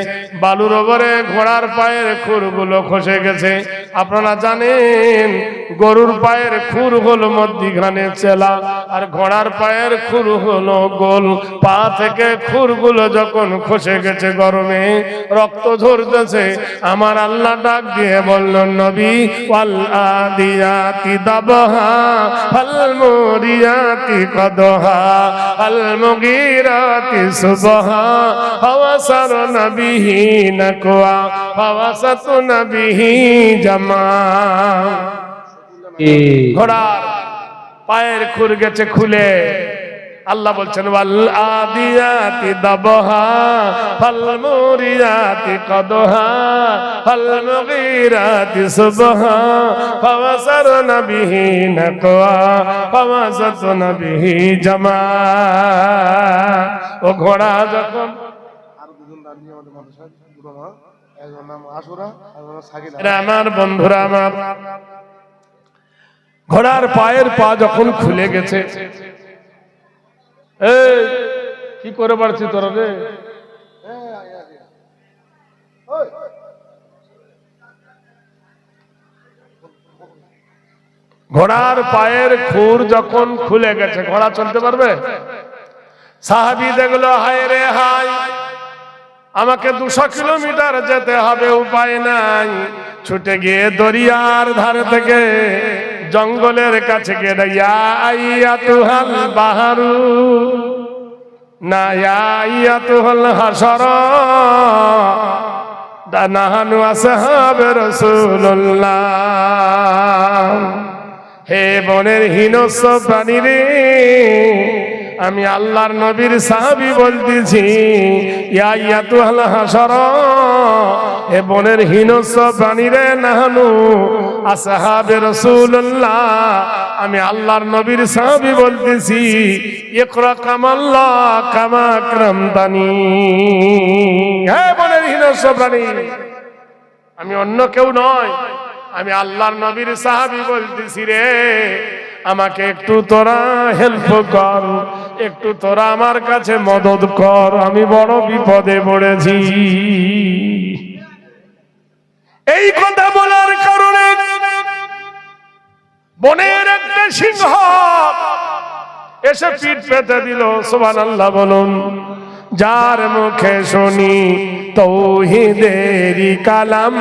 বালুর ওপরে ঘোড়ার পায়ের খুরগুলো খসে গেছে। আপনারা জানেন গরুর পায়ের খুর হলো মধ্যিখানে চেলা, আর ঘোড়ার পায়ের খুর হলো গোল। পা থেকে খুরগুলো যখন খসে গেছে, গরমে রক্ত ঝরতেছে। আমার আল্লাহ ডাক দিয়ে বলল, নবী, ওয়াল আদিয়াতি দাবহা ফাল মুরিয়াতি কদহা ফাল মুগীরাতি সুবহা ফাওয়াসারনা বিহি নাকওয়া ফাওয়াসাতুনা বিহি জামা। ঘোড়ার পায়ের খুর গেছে খুলে। আল্লাহ বলছেন, ওয়াল আদিয়াতি দাবহা ফাল মুরিয়াতি কদহা ফাল মুগীরাতি সুবহা ফাওয়াসারনা বিহি নাকওয়া ফাওয়াসাতুনা বিহি জামা। ও ঘোড়া যখন আমার বন্ধুরা, আমার ঘোড়ার পায়ের পা যখন খুলে গেছে, এই কি করে পারছি তোরা রে? ঘোড়ার পায়ের খুর যখন খুলে গেছে, ঘোড়া চলতে পারবে? সাহাবী দেখলো, হায় রে হায়, আমাকে 200 কিলোমিটার যেতে হবে, উপায় নাই। ছুটে গিয়ে দরিয়ার ধারে থেকে জঙ্গলের কাছে গিয়ে, ইয়া আইয়াতুহাল বাহারু না ইয়া আইয়াতুহাল হাসর নাহানু আসহাবে রাসূলুল্লাহ। হে বনের হিংস্র প্রাণী রে, আমি আল্লাহর নবীর সাহাবী বলতেছি, ইয়া আইয়াতুহাল হাসর, হে বনের হিংস্র প্রাণী রে, নাহানু আসহাবে রাসূলুল্লাহ, আমি আল্লাহর নবীর সাহাবী বলতেছি, ইকরা কামাল্লাহ কামা আকরামতানি। হে বনের হিংস্র প্রাণী, আমি অন্য কেউ নয়, আমি আল্লাহর নবীর সাহাবী বলতেছি রে, আমাকে একটু তোরা হেল্প কর, একটু তোরা আমার কাছে মদত কর, আমি বড় বিপদে পড়েছি। এই কথা বলার কারণে বনের একটা সিংহ এসে পিঠ পেতে দিল। সুবহানাল্লাহ বলুন। যার মুখে শুনি তৌহিদেরি কালাম,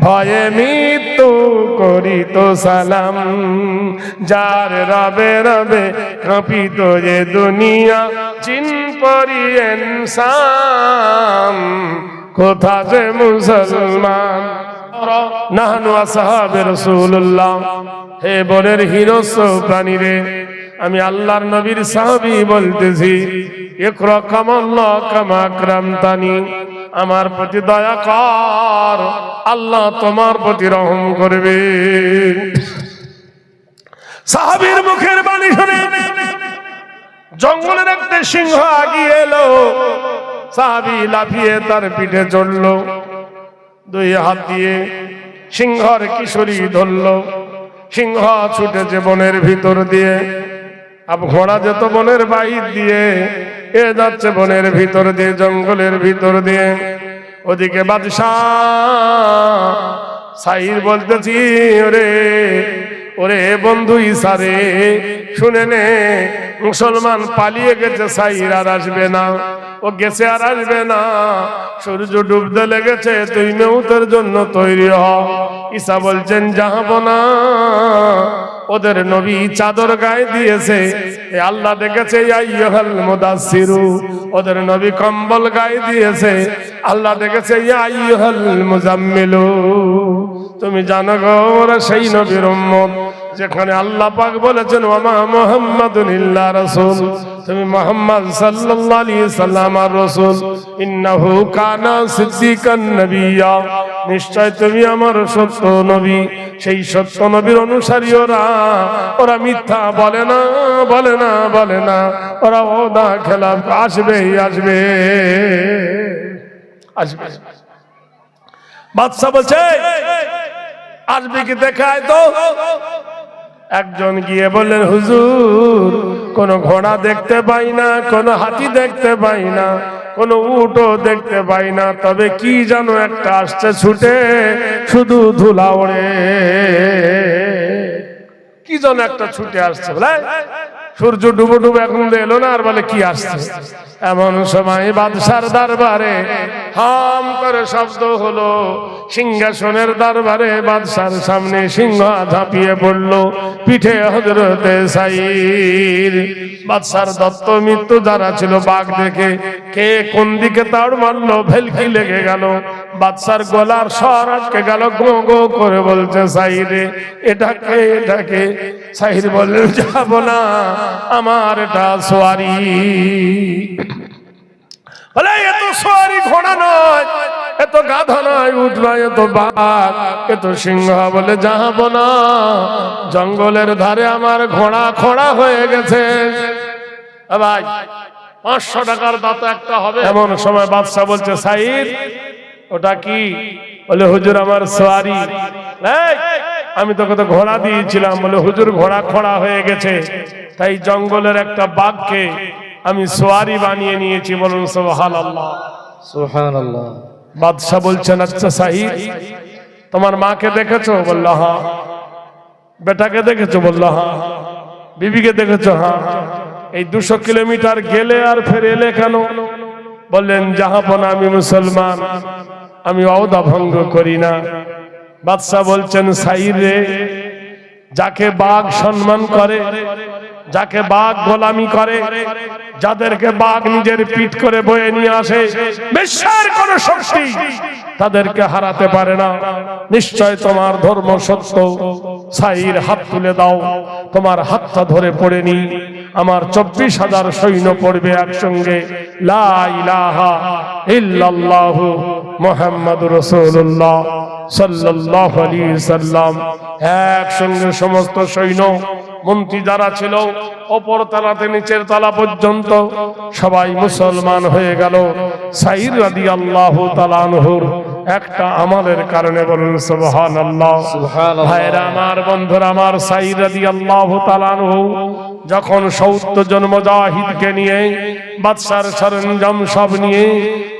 ভয়ে মৃত্যু করিত সালাম। যার রবে রবে কাঁপিত যে দুনিয়া, জিন পরি ইনসান, কোথা যে মুসলমান। নাহনু আসহাবে রাসূলুল্লাহ। হে বনের হিরস্য প্রাণী রে, আমি আল্লাহর নবীর সাহাবী বলতেছি, ইকরা কামাল্লাহ কামা আকরামতানি, আমার প্রতি দয়া কর, আল্লাহ তোমার প্রতি রহম করবে। সাহাবীর মুখের বাণী শুনে জঙ্গলের একটা সিংহ আগিয়ে এলো। সাহাবী লাফিয়ে তার পিঠে চড়ল, দুই হাত দিয়ে সিংহর কিশোরী ধরল। সিংহ ছুটেছে বনের ভিতর দিয়ে, ঘোড়া যেত বনের বাহির দিয়ে, এ যাচ্ছে বনের ভিতর দিয়ে, জঙ্গলের ভিতর দিয়ে। ওদিকে বাদশাহ সাইর বলতেছি, ওরে ওরে বন্ধু ইসারে, শুনে নে, মুসলমান পালিয়ে গেছে, সাইর আর আসবে না, ও গেছে আর আসবে না, সূর্য ডুবতে লেগেছে, তুই মেউতের জন্য তৈরি হ। ঈসা বলছেন, যাবো না, ওদের নবী চাদর গায়ে দিয়েছে, আল্লাহ ডেকেছে ইয়া আইয়ুহাল মুদাসসিরু, ওদের নবী কম্বল গায়ে দিয়েছে, আল্লাহ ডেকেছে ইয়া আইয়ুহাল মুজাম্মিলু। তুমি জানো গো, ওরা সেই নবীর উম্মত যেখানে আল্লাহ পাক বলেছেন ওয়া মুহাম্মাদুন ইল্লা রাসূল, তুমি মুহাম্মদ সাল্লাল্লাহু আলাইহি সাল্লাম আর রাসূল। ইন্নাহু কানা সিদ্দিকান নবিয়্যা, নিশ্চয় তুমি আমার সত্য নবী। সেই সত্য নবীর অনুসারী ওরা মিথ্যা বলে না, বলে না, বলে না, ওরা ওদা খেলাফ আসবে আসবে আসবে। বাদশা বলছে, আসবে কি দেখায় তো। একজন গিয়ে বললেন, হুজুর, কোন ঘোড়া দেখতে পাই না, কোন হাতি দেখতে পাই না, কোন উটও দেখতে পাই না, তবে কি জানো একটা আসছে ছুটে, শুধু ধুলা ওড়ে। কি যেন একটা ছুটে আসছে, বলে সূর্য ডুবো ডুবো এখন এলো না, আর বলে কি আসছে। এমন সময় বাদশার দরবারে হাম করে শব্দ হলো, সিংহাসনের দরবারে বাদশার সামনে সিংহ ঝাঁপিয়ে পড়লো, পিঠে হযরতে সাইর। বাদশার দত্ত মৃত্যু যারা ছিল বাঘ দেখে কে কোন দিকে তাড় মারলো, ভেলকি লেগে গেল, বাদশার গলার স্বর আটকে গেল, গো গো করে বলছে, সাইরে এটাকে এটাকে। সাইর বললেন, যাবো না, আমার এটা সোয়ারি। বলে এত সোয়ারি ঘোড়া নয়, এত গাধা নয়, উট নয়, এত বাঘ, এত সিংহ। বলে যাবো না, জঙ্গলের ধারে আমার ঘোড়া খোড়া হয়ে গেছে। ভাই 500 টাকার দাঁত একটা হবে। এমন সময় বাদশা বলছে, সাইদ ওটা কি? বলে হুজুর আমার সোয়ারি। আমি তোকে তো ঘোড়া দিয়েছিলাম। বলে হুজুর ঘোড়া খোড়া হয়ে গেছে, তাই জঙ্গলের একটা বাঘকে আমি সোয়ারি বানিয়ে নিয়েছি। বলুন সুবহানাল্লাহ, সুবহানাল্লাহ। বাদশা বলছেন, আচ্ছা সাইদ তোমার মাকে দেখেছো? বলল হ্যাঁ। বেটাকে দেখেছো? বলল হ্যাঁ। বিবিকে দেখেছো? হ্যাঁ। এই 200 কিলোমিটার গেলে আর ফের এলে কেন? বললেন, জাহাপনা আমি মুসলমান, আমি ওয়াদা ভঙ্গ করি না। বাদশা বলছেন, সাইদ রে, যাকে বাঘ সম্মান করে, যাকে বাঘ গোলামি করে, যাদেরকে বাঘ নিজের পিঠ করে বয়ে নিয়ে আসে, বিশ্বের কোন শক্তি তাদেরকে হারাতে পারে না। নিশ্চয় তোমার ধর্ম সত্য। সাইর হাত তুলে দাও, তোমার হাতটা ধরে পড়ে নি। আমার 24,000 সৈন্য পড়বে একসঙ্গে, লা ইলাহা ইল্লাল্লাহু মুহাম্মাদুর রাসূলুল্লাহ সাল্লাল্লাহু আলাইহি সাল্লাম। একসঙ্গে সমস্ত সৈন্য মন্ত্রী যারা ছিল অপর তলাতে নিচের তলা পর্যন্ত সবাই মুসলমান হয়ে গেল। সাইর রাদিয়াল্লাহু তাআলা আনহুর একটা আমলের কারণে। বলুন সুবহানাল্লাহ। ভাইরা আমার, বন্ধুরা আমার, সাঈদ রাদিয়াল্লাহু তাআলা আনহু যখন 70 জন মুজাহিদকে নিয়ে বাদশার সরঞ্জাম সব নিয়ে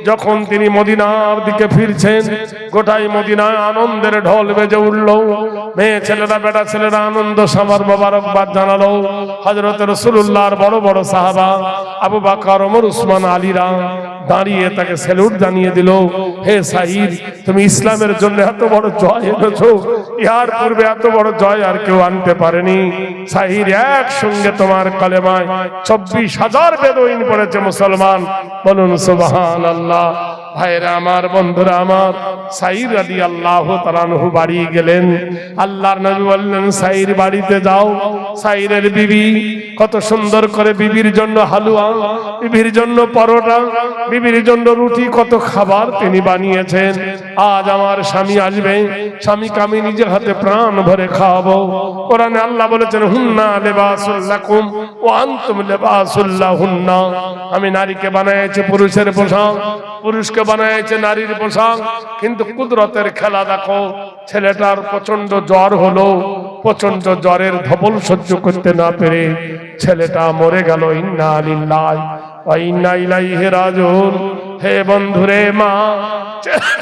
যখন তিনি মদিনার দিকে ফিরছেন, গোটাই মদিনায় আনন্দের ঢোল বেজে উঠল। মেয়ে ছেলেরা, বেটা ছেলেরা আনন্দ সবার মোবারকবাদ জানালো। হযরত রাসূলুল্লাহর বড় বড় সাহাবা আবু বকর, ওমর, উসমান, আলীরা দাঁড়িয়ে তাকে স্যালুট জানিয়ে দিল। হে সাঈদ, তুমি ইসলামের জন্য এত বড় জয় এনেছো, ইহার পূর্বে এত বড় জয় আর কেউ আনতে পারেনি। সাঈদ, একসঙ্গে তোমার কলেমায় 24,000 বেদুইন পড়েছে মুসলমান। বলুন সুবহানাল্লাহ। ভাইরা আমার, বন্ধুরা আমার, সাঈদ রাদিয়াল্লাহু তাআলা আনহু বাড়ি গেলেন। আল্লাহর নবী বললেন, সাঈদ বাড়িতে যাও। সাঈদের বিবি কত সুন্দর করে বিবির জন্য হালুয়া, বিবির জন্য পরোটা, বিবির জন্য রুটি, কত খাবার তিনি বানিয়েছেন। আজ আমার স্বামী আসবে, স্বামীকে আমি নিজে হাতে প্রাণ ভরে খাওয়াবো। কোরআনে আল্লাহ বলেছেন, হুন্না লিবাসুল লাকুম ওয়া আনতুম লিবাসুল লাহুন্না। আমি নারীকে বানাইছি পুরুষের পোশাক, পুরুষকে বানাইছে নারীর পোশাক। কিন্তু কুদরতের খেলা দেখো, ছেলেটার প্রচন্ড জ্বর হলো, প্রচন্ড জ্বরের ধবল সহ্য করতে না পেরে ছেলেটা মরে গেল। ইন্না লিল্লাহি ওয়া ইন্না ইলাইহি রাজিউন। হে বন্ধুরে, মা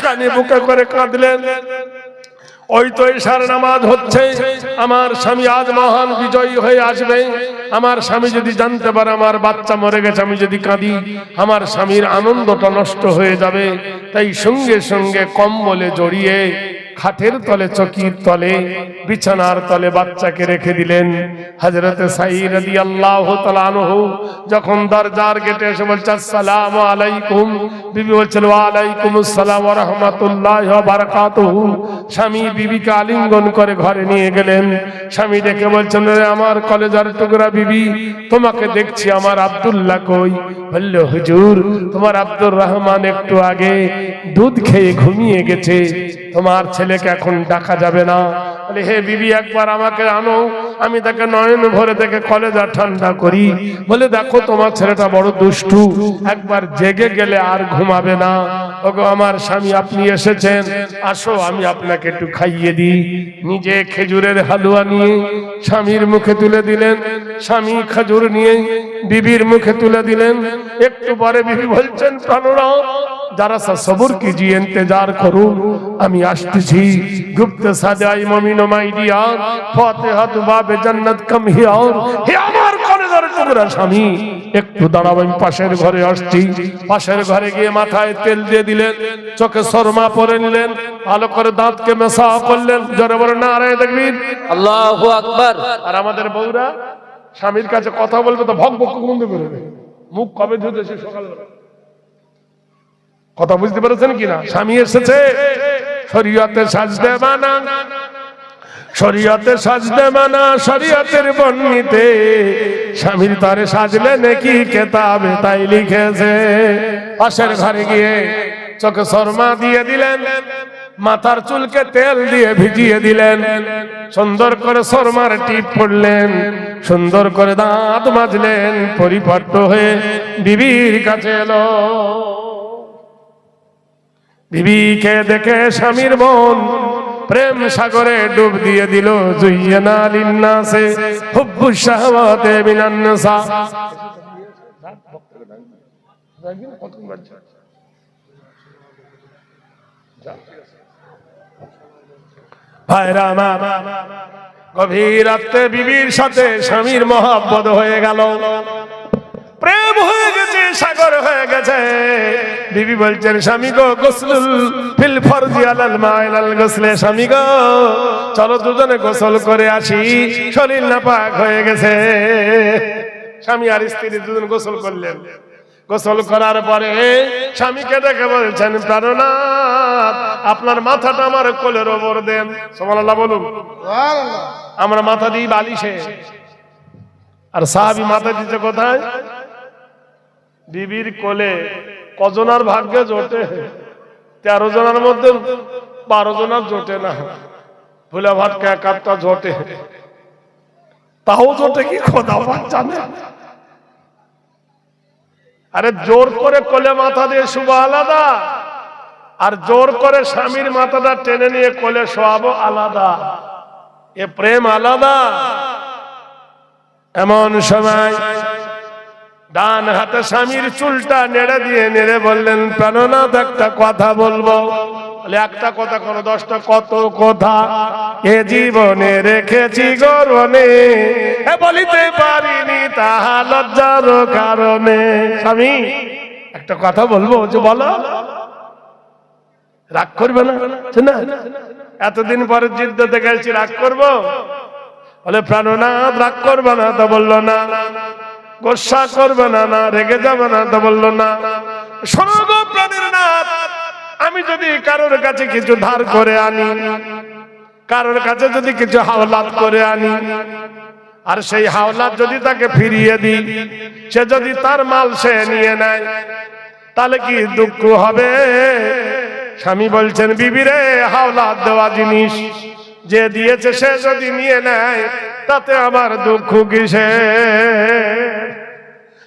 কানে বুকে করে কাঁদলেন। ওই তো ইশার নামাজ হচ্ছে, আমার স্বামী আজ মহান বিজয়ী হয়ে আসবে। আমার স্বামী যদি জানতে পারে আমার বাচ্চা মরে গেছে, আমি যদি কাঁদি, আমার স্বামীর আনন্দটা নষ্ট হয়ে যাবে। তাই সঙ্গে সঙ্গে কম্বলে জড়িয়ে খাটের তলে, চকির তলে, বিছানার তলে বাচ্চাকে রেখে দিলেন। হযরত সাঈদ রাদিয়াল্লাহু তাআলা আনহু যখন দরজার গেটে এসে বলছে, আসসালামু আলাইকুম, বিবি বলছেন, ওয়া আলাইকুমুস সালাম ওয়া রাহমাতুল্লাহি ওয়া বারাকাতুহু। স্বামী বিবিকে আলিঙ্গন করে ঘরে নিয়ে গেলেন। স্বামী ডেকে বলছেন, রে আমার কলেজার টুকরা বিবি, তোমাকে দেখছি, আমার আব্দুল্লাহ কই? বলল, হুজুর, তোমার আব্দুর রহমান একটু আগে দুধ খেয়ে ঘুমিয়ে গেছে, তোমার ছেলেকে এখন ডাকা যাবে না। বলে, হে বিবি, একবার আমাকে আনো, আমি তাকে নয়ন ভরে দেখে কলেজা ঠান্ডা করি। বলে, দেখো তোমার ছেলেটা বড় দুষ্টু, একবার জেগে গেলে আর ঘুমাবে না। ওগো আমার স্বামী, আপনি এসেছেন, আসো আমি আপনাকে একটু খাইয়ে দিই। নিজে খেজুরের হালুয়া নিয়ে স্বামীর মুখে তুলে দিলেন, স্বামী খেজুর নিয়ে বিবির মুখে তুলে দিলেন। একটু পরে বিবি বলছেন, প্রাণরা যারা সবর कीजिए, इंतजार করুন, আমি আসতেছি। গুপ্ত সাজাই মুমিনো মাই ডিয়ার, ফাতিহা বাবে জান্নাত কাম হিয়ার। হে আমার কলেজার টুকরা স্বামী, একটু দাঁড়াও, আমি পাশের ঘরে আসছি। পাশের ঘরে গিয়ে মাথায় তেল দিয়ে দিলেন, চোখে সুরমা পরে নিলেন, ভালো করে দাঁতকে মেশা করলেন। জোরে বলে নারে তাকবীর, আল্লাহু আকবার। আর আমাদের বউরা স্বামীর কাছে কথা বলবে তো ভক ভক বন্ধ করে দেবে। মুখ কবে ধুতেছে? সকালবেলা। কথা বুঝতে পেরেছেন কিনা? স্বামী এসেছে, শরীয়তে সাজদে মানা, শরীয়তে সাজদে মানা, শরীয়তের বর্ণিতে স্বামীর তারে সাজলে নাকি কেতাবে তাই লিখেছে। পাশের ঘরে গিয়ে চোখে সুরমা দিয়ে দিলেন, মাথার চুলকে তেল দিয়ে ভিজিয়ে দিলেন, সুন্দর করে সুরমার টিপ পড়লেন, সুন্দর করে দাঁত মাজলেন, পরিপট্ট হয়ে বিবির কাছে এলো। বিবিকে দেখে স্বামীর মন প্রেম সাগরে ডুব দিয়ে দিল। জুইয়ানা লিন্নাসে হুব্বুশ শাহওয়াতে মিনান নিসা। ভাইরা আমার, গভীর রাতে বিবির সাথে স্বামীর মহব্বত হয়ে গেল, প্রেম হয়ে গেছে, সাগর হয়ে গেছে। বিবি বলছেন, স্বামী গো, গোসলুল ফিল ফরজি আলাল মাইলাল গোসলে। স্বামী গো, চলো দুজনে গোসল করে আসি, শরীর নাপাক হয়ে গেছে। স্বামী আর স্ত্রী দুজন গোসল করলেন। গোসল করার পরে স্বামীকে দেখে বলছেন, প্রাণনাথ, আপনার মাথাটা আমার কোলের ওপর দেন। সুবহানাল্লাহ বলুন। আমরা মাথা দিই বালিশে, আর সাহাবী মাথা দিতে কোথায়? বিবির কোলে। কজনার ভাগ্যে জোটে? 13 জনের মধ্যে 12 জনের জোটে না, ভুলে ভাটকা একাধটা জোটে। তাও জোটে কি খোদা জানে। আরে জোর করে কোলে মাথা দিয়ে শুভ আলাদা, আর জোর করে স্বামীর মাথাটা টেনে নিয়ে কোলে শোয়াবো আলাদা, এ প্রেম আলাদা। এমন সময় ডান হাতে স্বামীর চুলটা নেড়ে দিয়ে নেড়ে বললেন, প্রাণনাথ একটা কথা বলবো। একটা কথা কোনো 10টা কত কথা এ জীবনে রেখেছি গর্বনে, বলিতে পারিনি তাহা লজ্জার কারণে। স্বামী একটা কথা বলবো, যে বলো, রাগ করবে না? এতদিন পরে জিদ্দ দেখাচ্ছি, রাগ করবো? বলে প্রাণনাথ রাগ করবে না? তো বললো না। গোসা করবে না? না। রেগে যাবে না? তো বললো না। স্বর্গ প্রাণীর নাথ, আমি যদি কারোর কাছে কিছু ধার করে আনি, কারোর কাছে যদি কিছু হাওলাত করে আনি, আর সেই হাওলাত যদি তাকে ফিরিয়ে দিই, সে যদি তার মাল সে নিয়ে নেয়, তাহলে কি দুঃখ হবে? স্বামী বলছেন, বিবি রে, হাওলাত দেওয়া জিনিস যে দিয়েছে সে যদি নিয়ে নেয়, তাতে আমার দুঃখ কিসে?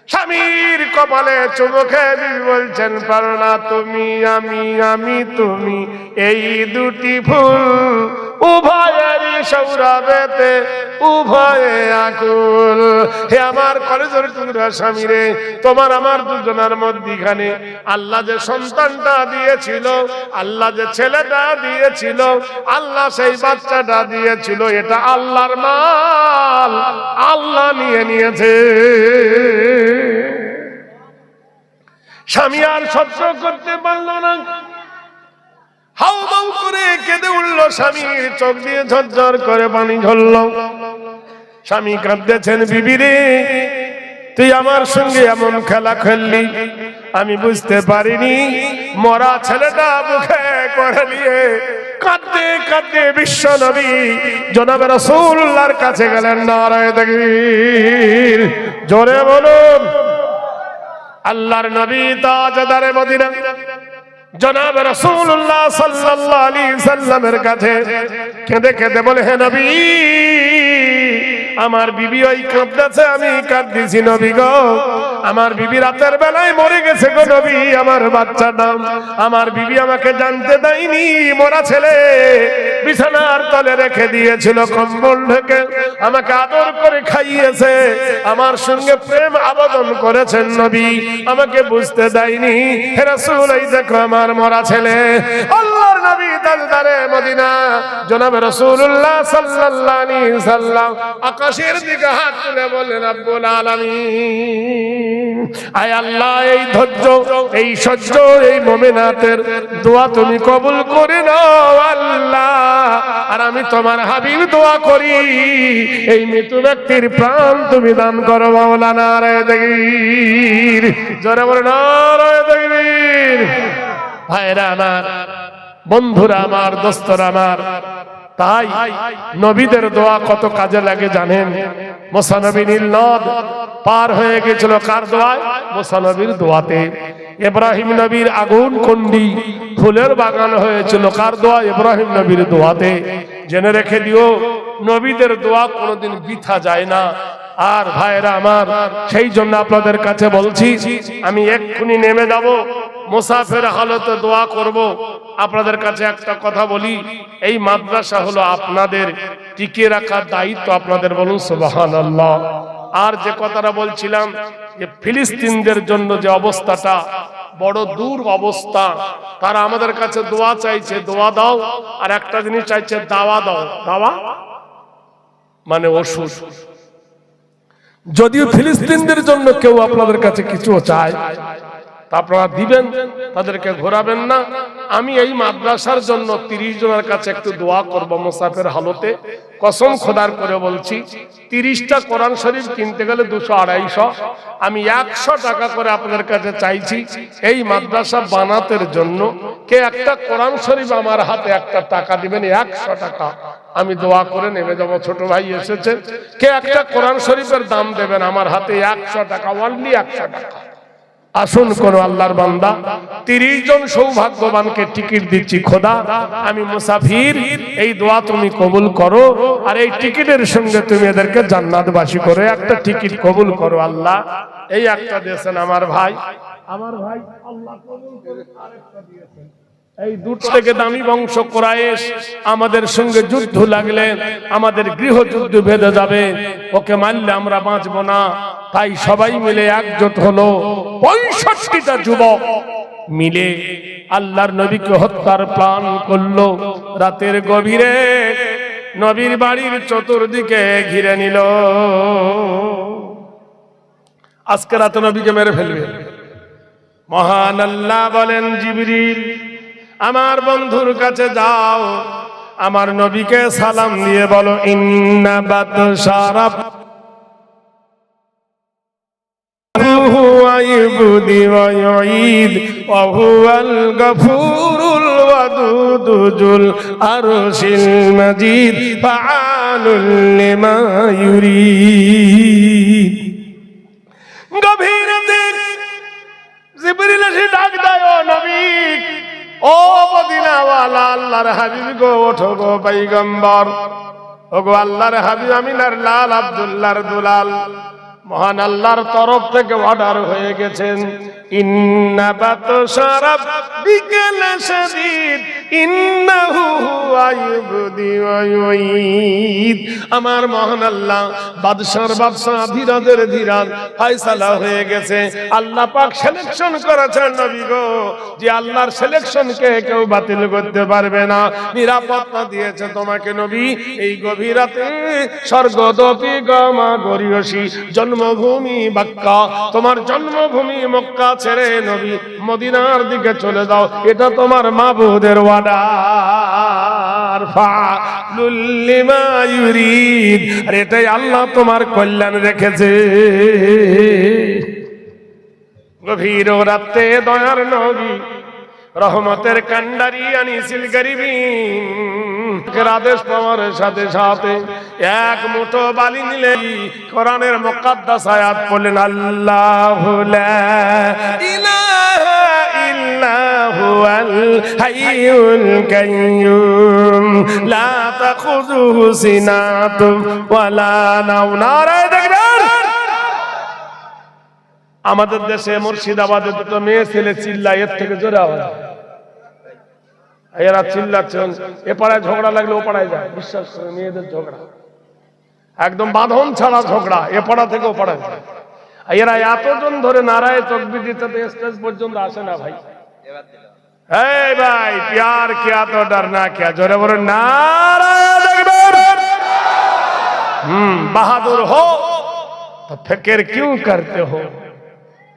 স্বামীর কপালে চুমু খেয়ে বিবি বলছেন, পারো না তুমি আমি তুমি, এই দুটি ফুল উভয়েরই সৌরভেতে উভয়ে আকুল। হে আমার কলেজের টুকরা স্বামী রে, তোমার আমার দুজনের মধ্যখানে আল্লাহ যে সন্তানটা দিয়েছিল, আল্লাহ যে ছেলেটা দিয়েছিল, আল্লাহ সেই বাচ্চাটা দিয়েছিল, এটা আল্লাহর মাল, আল্লাহ নিয়ে নিয়েছে। স্বামী আর সহ্য করতে পারল না, হাউ মাউ করে কেঁদে উঠল। স্বামীর চোখ দিয়ে ঝরঝর করে পানি ঝরল। স্বামী কাঁদতেছেন, বিবি রে, তুই আমার সঙ্গে এমন খেলা খেললি, আমি বুঝতে পারিনি। মরা ছেলেটা মুখে করে নিয়ে কাঁদতে কাঁদতে বিশ্ব নবী জনাবে রাসূলুল্লাহর কাছে গেলেন। নারায়ে তাকবীর, জোরে বলুন। আল্লাহর নবী তাজদারে মদিনা জনাব রাসূলুল্লাহ সাল্লাল্লাহু আলাইহি সাল্লামের কাছে কেঁদে কেঁদে বলে, হে নবী, আমার বিবি ওই কাঁদতেছে, আমি কাঁদতেছি নবী গো। আমার বিবি রাতের বেলায় মরে গেছে গো নবী, আমার বাচ্চাটা। আমার বিবি আমাকে জানতে দেয়নি, মরা ছেলে বিছানার তলে রেখে দিয়েছিল কম্বল ঢেকে, আমাকে আদর করে খাইয়েছে, আমার সঙ্গে প্রেম আবেদন করেছেন নবী, আমাকে বুঝতে দেয়নি। হে রাসূল, এই দেখো আমার মরা ছেলে। আল্লাহর নবী তাজদারে মদিনা জনাব রাসূলুল্লাহ সাল্লাল্লাহু আলাইহি সাল্লাম আকাশের দিকে হাত তুলে বললেন, রব্বুল আলামিন, আয় আল্লাহ, এই ধৈর্য, এই সহ্য, এই মুমিনাতের দোয়া তুমি কবুল করে নাও আল্লাহ। আর আমি তোমার হাবিব দোয়া করি, এই মৃত ব্যক্তির প্রাণ তুমি দান করো মাওলানা। নারায়ে তাকবীর, জোরে বলে নারায়ে তাকবীর। ভাইরা আমার, বন্ধুরা আমার, দোস্তরা আমার, তাই নবীদের দোয়া কত কাজে লাগে জানেন? মুসা নবী নীল নদ পার হয়ে গেছিল কার দোয়ায়? মুসা নবীর দোয়াতে। ইব্রাহিম নবীর আগুন কুণ্ডি ফুলের বাগান হয়েছিল কার দোয়া? ইব্রাহিম নবীর দোয়াতে। জেনে রেখে দিও, নবীদের দোয়া কোনোদিন বৃথা যায় না। আর ভাইরা আমার, সেই জন্য আপনাদের কাছে বলছি, আমি এক্ষুনি নেমে যাব, মুসাফির হালতে দোয়া করব। আপনাদের কাছে একটা কথা বলি, এই মাদ্রাসা হলো আপনাদের, টিকিয়ে রাখার দায়িত্ব আপনাদের। বলুন সুবহানাল্লাহ। আর যে কথাটা বলছিলাম, যে ফিলিস্তিনদের জন্য যে অবস্থাটা, বড় দূর অবস্থা, তারা আমাদের কাছে দোয়া চাইছে, দোয়া দাও। আর একটা জিনিস চাইছে, দাওয়া দাও। দাওয়া মানে ওষুধ। যদিও ফিলিস্তিনদের জন্য কেউ আপনাদের কাছে কিছু চায়, আপনারা দিবেন, তাদেরকে ঘোরাবেন না। আমি এই মাদ্রাসার জন্য 30 জনের কাছে একটু দোয়া করব মুসাফির হালতে। কসম খোদার করে বলছি, 30টা কোরআন শরীফ কিনতে গেলে 200-250। আমি 100 টাকা করে আপনাদের কাছে চাইছি এই মাদ্রাসা বানাতের জন্য। কে একটা কোরআন শরীফ আমার হাতে একটা টাকা দিবেন? 100 টাকা আমি দোয়া করে নেমে যাবো। ছোট ভাই এসেছে, কে একটা কোরআন শরীফের দাম দেবেন? আমার হাতে 100 টাকা, অনলি 100 টাকা। আসুন কোন আল্লাহর বান্দা, 30 জন সৌভাগ্যবানকে টিকিট দিচ্ছি। খোদা, আমি মুসাফির, এই দোয়া তুমি কবুল করো, আর এই টিকিটের সঙ্গে তুমি এদেরকে জান্নাতবাসী করে একটা টিকিট কবুল করো আল্লাহ। এই একটা দিয়েছেন আমার ভাই, আল্লাহ কবুল করুন। আরেকটা দিয়েছেন, এই দুটো থেকে দামি বংশ কুরাইশ আমাদের সঙ্গে যুদ্ধ লাগলে আমাদের গৃহযুদ্ধ বেঁধে যাবে, ওকে মারলে আমরা বাঁচবো না। তাই সবাই মিলে একজোট হলো, 65টা যুবক মিলে আল্লাহর নবীকে হত্যার প্ল্যান করলো। রাতের গভীরে নবীর বাড়ির চতুর্দিকে ঘিরে নিল। আজকে রাতে নবীকে মেরে ফেলবে। মহান আল্লাহ বলেন, জিবরিল আমার বন্ধুর কাছে যাও, আমার নবীকে সালাম দিয়ে বলো, ইন্না বাতশা রাব্বুহুয়াইবুদি ওয়া ইউঈদ ওয়া হুয়াল গফুরুল ওয়াদুদুল আরশিল মাজিদ ফাআলুল লিমা ইউরিদ। গভীর রাতে জিবরিল এসে ডাক দেয়, ও নবী, ও মদিনাওয়ালা আল্লাহর হাবিব গো, ওঠো গো পয়গম্বর। ও গো আল্লাহর হাবিব আমিনার লাল আব্দুল্লাহর দুলাল, মহান আল্লাহর তরফ থেকে অর্ডার হয়ে গেছেন, ইন্না বাতশা রাব্বিকা লাশাদীদ ইন্নাহু হুয়া ইউবদি ওয়া ইউঈদ। আমার মহান আল্লাহ বাদশার বাদশা, ধীরাজের ধীরাজ ফয়সালা হয়ে গেছে। আল্লাহ পাক সিলেকশন করেছেন নবী গো, যে আল্লাহর সিলেকশনকে কেউ বাতিল করতে পারবে না। নিরাপত্তা দিয়েছে তোমাকে নবী। এই গভীর রাতে স্বর্গদপি গামা গরিয়সী, জন্মভূমি মক্কা, তোমার জন্মভূমি মক্কা ছেড়ে নবী মদিনার দিকে চলে যাও, এটা তোমার মাবুদের ওয়ার্ডার। ফাআলুল লিমা ইউরিদ, আর এটাই আল্লাহ তোমার কল্যাণ রেখেছে। গভীর রাতে দয়ার নবী রহমতের কান্ডারি আনিসিল গরিবিন আদেশ পাওয়ার সাথে সাথে এক মুঠো বালি নিলে কোরআনের মুকদ্দাস আয়াত পড়লেন, আল্লাহু লা ইলাহা ইল্লা হুয়াল হাইয়ুল কাইয়্যুম লা তাখুযুহু সিনাতুম ওয়ালা নাওম। নারায়ে তাকবীর। আমাদের দেশে মুর্শিদাবাদে দুটো মেয়ে ছেলে চিল্লায়, এর থেকে জোরে আওয়াজ, এরা চিল্লাচ্ছেন, এ পাড়ায় ঝগড়া লাগলে ও পাড়ায় যায়। বিশ্বাস করে মেয়েদের ঝগড়া একদম বাঁধন ছাড়া ঝগড়া, এ পাড়া থেকে ও পাড়ায় যায়। এরা এতজন ধরে নারায়ে তাকবীর দিতে স্টেজ পর্যন্ত আসে না ভাই। এই ভাই, প্যার কিয়া তো ডরনা কিয়া, জোরে বলে নারায়ে তাকবীর। বাহাদুর হো তো ফিকির কিউ করতে হো।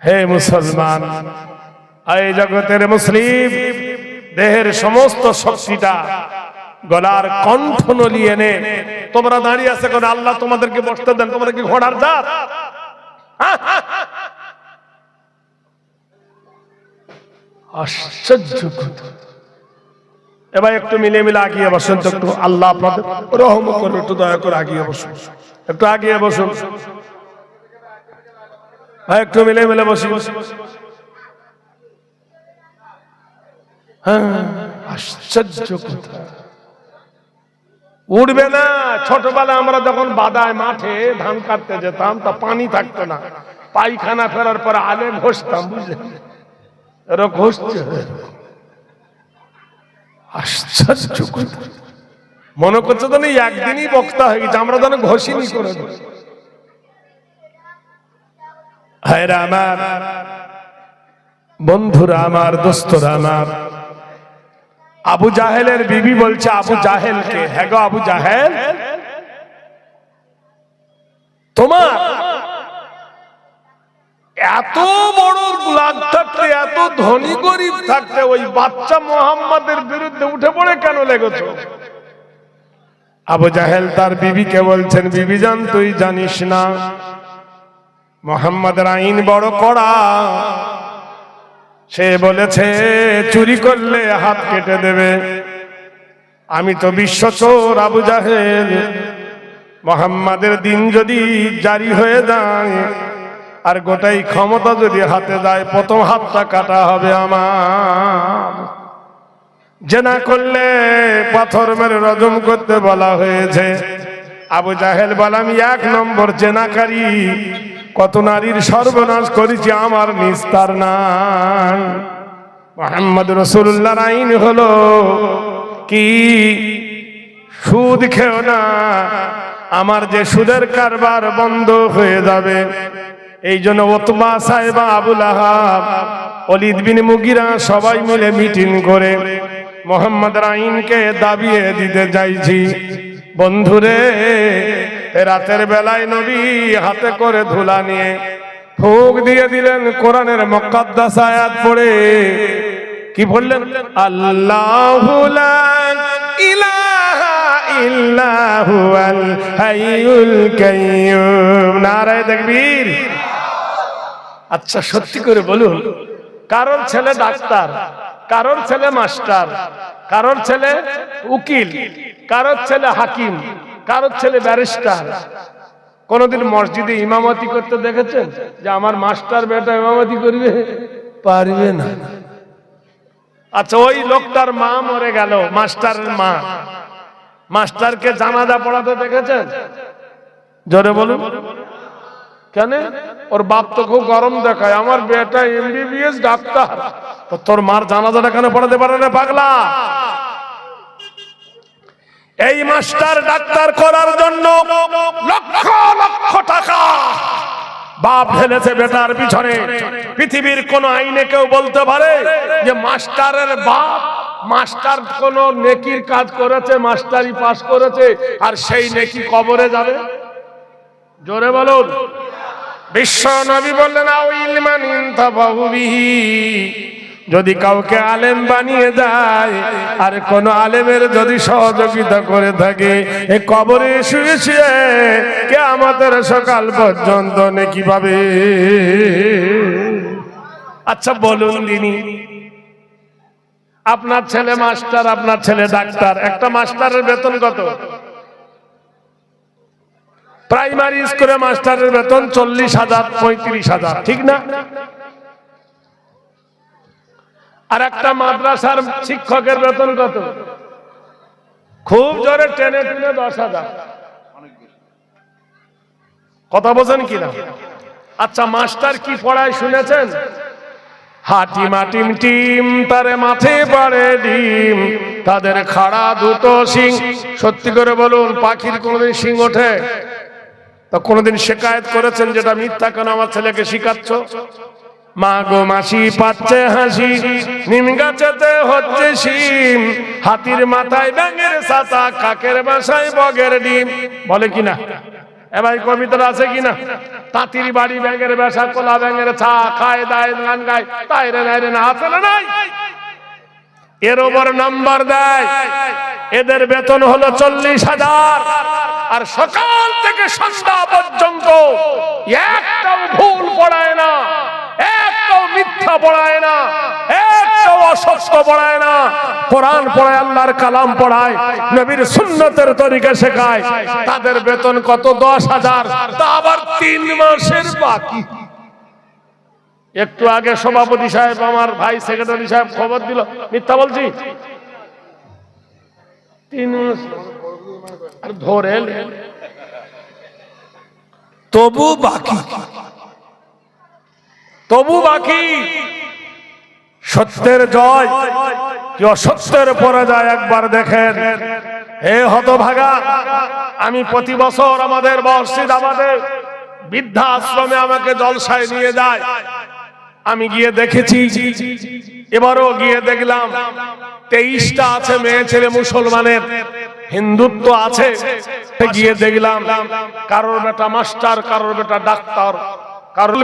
হে মুসলমান, এই জগতের মুসলিম, দেহের সমস্ত শক্তিটা গলার কণ্ঠ নলিয়ে নে। তোমরা দাঁড়িয়ে আছে কোন আল্লাহ তোমাদেরকে বসতে দেন? তোমরা কি ঘোড়ার জাত? আশ্চর্য কথা। এবার একটু মিলে মিলে আগিয়ে বসুন তো, একটু আল্লাহ আপনাদের রহম করে, একটু দয়া করে আগিয়ে বসুন, একটু আগিয়ে বসুন ভাই, একটু মিলে মিলে বসি। আশ্চর্য কথা, উঠবে না। ছোটবেলা আমরা যখন বাদায় মাঠে ধান কাটতে যেতাম, তা পানি থাকতো না, পায়খানা ফেরার পর আলে ঘষতাম, বুঝলেন? এরা ঘষছে। আশ্চর্য কথা, মনে করছে তো একদিনই বক্তা হয়ে গেছে, আমরা যেন ঘষিনি করে। ভাইরা আমার, বন্ধুরা আমার, দোস্তরা আমার, আবু জাহেলের বিবি বলছে আবু জাহেলকে, হ্যাঁ গো আবু জাহেল, তোমার এত বড় লাগ থাকতে, এত ধনী গরিব থাকতে, ওই বাচ্চা মোহাম্মদের বিরুদ্ধে উঠে পড়ে কেন লেগেছ? আবু জাহেল তার বিবিকে বলছেন, বিবি জান, তুই জানিস না মুহাম্মাদের আইন বড় কড়া। সে বলেছে চুরি করলে হাত কেটে দেবে। আমি তো বিশ্ব চোর আবু জাহেল, মুহাম্মাদের দিন যদি জারি হয়ে যায় আর গোটাই ক্ষমতা যদি হাতে যায়, প্রথম হাতটা কাটা হবে আমার। জেনা করলে পাথর মেরে রজম করতে বলা হয়েছে। আবু জাহেল বলে, আমি 1 নম্বর জেনাকারী, কত নারীর সর্বনাশ করেছি, আমার নিস্তার নাই। মুহাম্মদ রাসূলুল্লাহর আইন হলো কি, সুদ খেও না, আমার যে সুদের কারবার বন্ধ হয়ে যাবে। এই জন্য উতবা, সাইবা, আবু লাহাব, ওলীদ বিন মুগিরা সবাই মিলে মিটিং করে মুহাম্মদের আইনকে দাবিয়ে দিতে যাইছি। বন্ধুরে, রাতের বেলায় নবী হাতে করে ধুলা নিয়ে ফুঁক দিয়ে দিলেন, কোরআনের মুকদ্দাস আয়াত পড়ে কি বললেন? আল্লাহু লা ইলাহা ইল্লা হুয়াল হাইয়ুল কাইয়্যুম। নারায়ে তাকবীর। আচ্ছা, সত্যি করে বলুন, কারোর ছেলে ডাক্তার, কারোর ছেলে মাস্টার, কারোর ছেলে উকিল, কারোর ছেলে হাকিম, কারোর ছেলে ব্যারিস্টার, কোনদিন মসজিদে ইমামতি করতে দেখেছেন যে আমার মাস্টার বেটা ইমামতি করবে? পারবে না। আচ্ছা, ওই লোকটার মা মরে গেল, মাস্টারের মা, মাস্টারকে জানাজা পড়াতে দেখেছেন? জোরে বলুন। কেন? ওর বাপ তো খুব গরম দেখায়, আমার বেটা এমবিবিএস ডাক্তার, তো তোর মার জানাজাটা কেন পড়াতে পারে না পাগলা? এই মাস্টার ডাক্তার করার জন্য লক্ষ লক্ষ টাকা বাপ ঢেলেছে বেটার পিছনে। পৃথিবীর কোন আইনে কেউ বলতে পারে যে মাস্টারের বাপ মাস্টার কোন নেকির কাজ করেছে, মাস্টারি পাস করেছে, আর সেই নেকি কবরে যাবে? জোরে বলুন। বিশ্ব নবী বললেন, আও ইলমান ইনতাফাউ বিহি, যদি কাউকে আলেম বানিয়ে দেয় আর কোন আলেমের যদি সহযোগিতা করে থাকে, এই কবরে শুয়ে শুয়ে কিয়ামতের সকাল পর্যন্ত নেকি পাবে। আচ্ছা বলুন দিনি, আপনার ছেলে মাস্টার, আপনার ছেলে ডাক্তার, একটা মাস্টারের বেতন কত? প্রাইমারি স্কুলে মাস্টারের বেতন 40,000, 35,000, ঠিক না? আর একটা মাদ্রাসার শিক্ষকের বেতন কত? খুব জোরে টেনে টেনে 10,000। কথা বোঝেন কিনা? আচ্ছা, মাস্টার কি পড়ায় শুনেছেন? হাটিমা টিম টিম তারে মাঠে পাড়ে ডিম, তাদের খাড়া দুটো শিং। সত্যি করে বলুন, পাখির কোনোদিন শিং ওঠে? তো কোনোদিন শিকায়ত করেছেন যেটা মিথ্যা কেন আমার ছেলেকে শিখাচ্ছ? মা গো মাসি পাচ্ছে হাসি, নিম গাছেতে হচ্ছে শিম, হাতির মাথায় ব্যাঙের ছাতা, কাকের বাসায় বগের ডিম। বলে কিনা? এ ভাই, কবিতা আছে কিনা? তাঁতির বাড়ি ব্যাঙের বাসা, কোলা ব্যাঙের ছা, খায় দায় গান গায়, তাই রে নাই রে না, আছে না নাই? এর ওপর নাম্বার দেয়। এদের বেতন হলো 40,000, আর সকাল থেকে সন্ধ্যা পর্যন্ত একটাও ভুল পড়ায় না, একটাও মিথ্যা পড়ায় না, একটাও অসত্য পড়ায় না। কোরআন পড়ায়, আল্লাহর কালাম পড়ায়, নবীর সুন্নতের তরিকা শেখায়। তাদের বেতন কত? 10,000, তা আবার 3 মাসের বাকি। একটু আগে সভাপতি সাহেব, আমার ভাই সেক্রেটারি সাহেব খবর দিল, মিথ্যা বলছি? 3 মাস ধরে তবু বাকি, তবু বাকি। সত্যের জয় কি অসত্যের পরাজয় একবার দেখেন। হে হতভাগা, আমি প্রতি বছর আমাদের মসজিদ, আমাদের বৃদ্ধা আশ্রমে আমাকে জলসায় নিয়ে যায়। আমি গিয়ে দেখেছি, এবারও গিয়ে দেখলাম 23টা আছে মেয়ে ছেলে মুসলমানের, হিন্দুত্ব আছে। গিয়ে দেখলাম কারোর বেটা মাস্টার, কারোর বেটা ডাক্তার, কারোর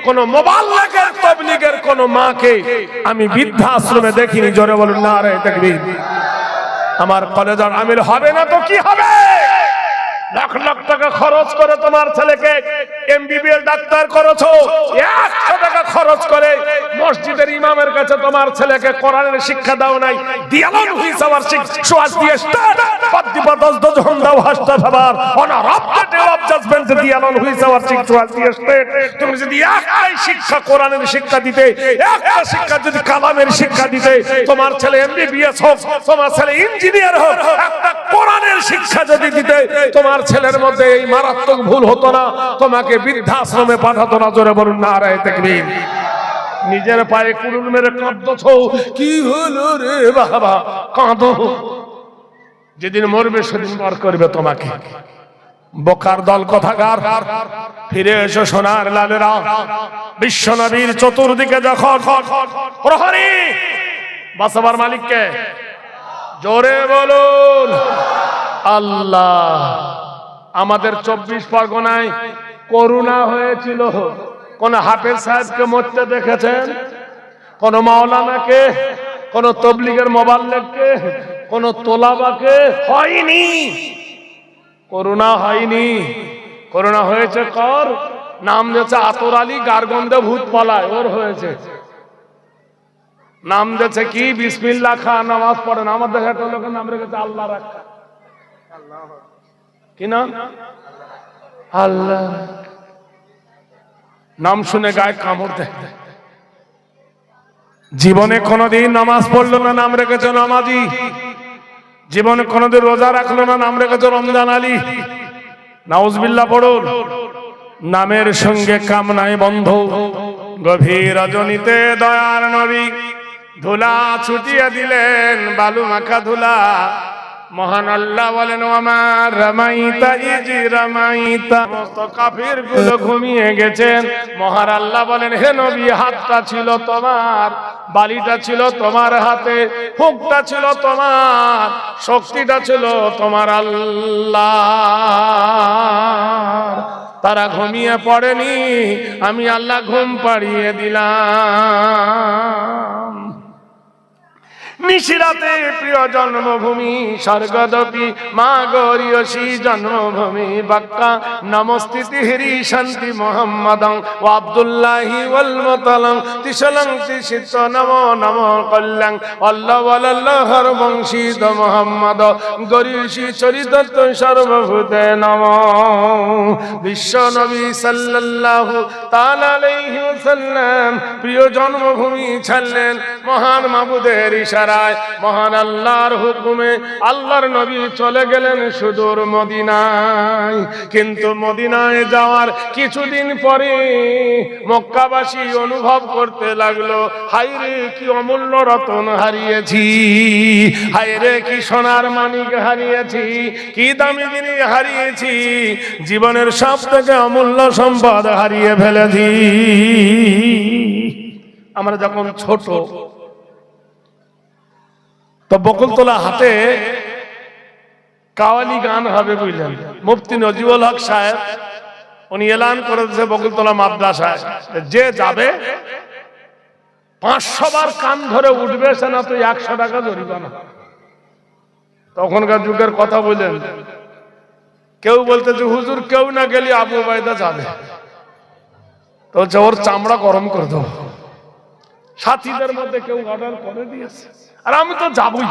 কোন মোবাল্লিগের তাবলীগের কোন মাকে আমি বৃদ্ধা আশ্রমে দেখিনি। জোরে বলুন নারায়ে তাকবীর। আমার কলেজার আমির হবে না তো কি হবে? লাখ লাখ টাকা খরচ করে তোমার ছেলেকে এমবিবিএস ডাক্তার করেছো, 100 টাকা খরচ করে মসজিদের ইমামের কাছে তোমার ছেলেকে কোরআনের শিক্ষা দাও নাই। দিয়ালন হুইস আওয়ার সোয়াস দিয়ে স্টার্ট পদ্দিপাদস দজহন দাও হাসতা সবার অন রাব্বা ডে অফ জাজমেন্ট দিয়ালন হুইস আওয়ার সোয়াস দিয়ে স্টার্ট। তুমি যদি একটাই শিক্ষা কোরআনের শিক্ষা দিতে, একটা শিক্ষা যদি কালামের শিক্ষা দিতে, তোমার ছেলে এমবিবিএস হোক, তোমার ছেলে ইঞ্জিনিয়ার হোক, একটা কোরআনের শিক্ষা যদি দিতে, তোমার ছেলের মধ্যে এই মারাত্মক ভুল হতো না, তোমাকে বৃদ্ধাশ্রমে পাঠাতো না। জোরে বলুন নারায়ে তাকবীর। নিজের পায়ে কুড়ুল মেরে কাঁদছ, কি হলো রে বাবা? কাঁদো, যেদিন মরবে সেদিন বার করবে তোমাকে। বোকার দল কথাকার, ফিরে এসো সোনার লালেরা। বিশ্ব নবীর চতুর্দিকে যখন প্রহরী, বাঁচাবার মালিককে জোরে বলুন আল্লাহ। আমাদের 24 পরগনায় করোনা হয়েছিল, কোন হাফেজ সাহেবকে মরতে দেখেছেন? কোন মাওলানাকে, কোন তবলিগের মোবাল্লেগকে, কোন তোলাবাকে? হয়নি, করোনা হয়নি। করোনা হয়েছে কর, নাম দিয়েছে আতর আলী, গারগন্ধে ভূত পালায়, ওর হয়েছে। নাম দিয়েছে কি? বিসমিল্লাহ খা, নামাজ পড়েন। আমার দেখা একটা লোকের নাম রেখেছে আল্লাহ রাখা। কি নাম? আল্লাহ। নাম শুনে গায়ে কামড় দেয়। জীবনে কোনদিন নামাজ পড়লো না, নাম রেখেছে নামাজি। জীবনে কোনদিন রোজা রাখলো না, নাম রেখেছে রমজান আলী। নাউজুবিল্লাহ পড়ুন। নামের সঙ্গে কাম নাই বন্ধ। গভীর রজনীতে দয়ার নবী ধুলা ছুটিয়ে দিলেন, বালু মাখা ধুলা। মহান আল্লাহ বলেন, ওমা রামাইতা ইজ রামাইতা। সমস্ত কাফির গুলো ঘুমিয়ে গেছেন। মহান আল্লাহ বলেন, হে নবী, হাতটা ছিল তোমার, বালিটা ছিল তোমার হাতে, ফুঁকটা ছিল তোমার, শক্তিটা ছিল তোমার আল্লাহ। তারা ঘুমিয়ে পড়েনি, আমি আল্লাহ ঘুম পাড়িয়ে দিলাম। নিশিরাতে প্রিয় জন্মভূমি স্বর্গদপি মা গরিয়সী জন্মভূমি বাক্কা নমস্তিতি হরি শান্তি মোহাম্মদং ও আব্দুল্লাহি ওয়াল মুতালং তিশলং তিশিত নমো নমো কল্যাং আল্লাহ আল্লাহর বংশীদ মোহাম্মদ গরিয়সী চরিতত সর্বভূতে নমো। বিশ্ব নবী সাল্লাল্লাহু তাআলা আলাইহি ওয়াসাল্লাম প্রিয় জন্মভূমি ছাড়লেন মহান মাবুদের ইশারা। মহান আল্লাহর হুকুমে আল্লাহর নবী চলে গেলেন সুদূর মদিনায়। কিন্তু মদিনায় যাওয়ার কিছুদিন পরে মক্কাবাসী অনুভব করতে লাগলো, হায়রে কি অমূল্য রতন হারিয়েছি, হায়রে কি সোনার মানিক হারিয়েছি, কি দামি জিনিস হারিয়েছি, জীবনের সব থেকে অমূল্য সম্পদ হারিয়ে ফেলেছি। আমরা যখন ছোট তো বকুলতলা হাতে কাওয়ালি গান হবে বুঝলেন। মুফতি নজিবুল হক সাহেব উনি এলান করেছে বকুলতলা মাদ্রাসায়, যে যাবে 500 বার কান ধরে উঠবে সে না তো 100 টাকা জরিমানা। তখনকার যুগের কথা বললেন। কেউ বলতে যে হুজুর কেউ না গেলে আবু উবাইদা যাবে, তো ওর চামড়া গরম করে দেবো। সাথীদের মধ্যে কেউ অর্ডার করে দিয়েছে, আর আমি তো যাবই।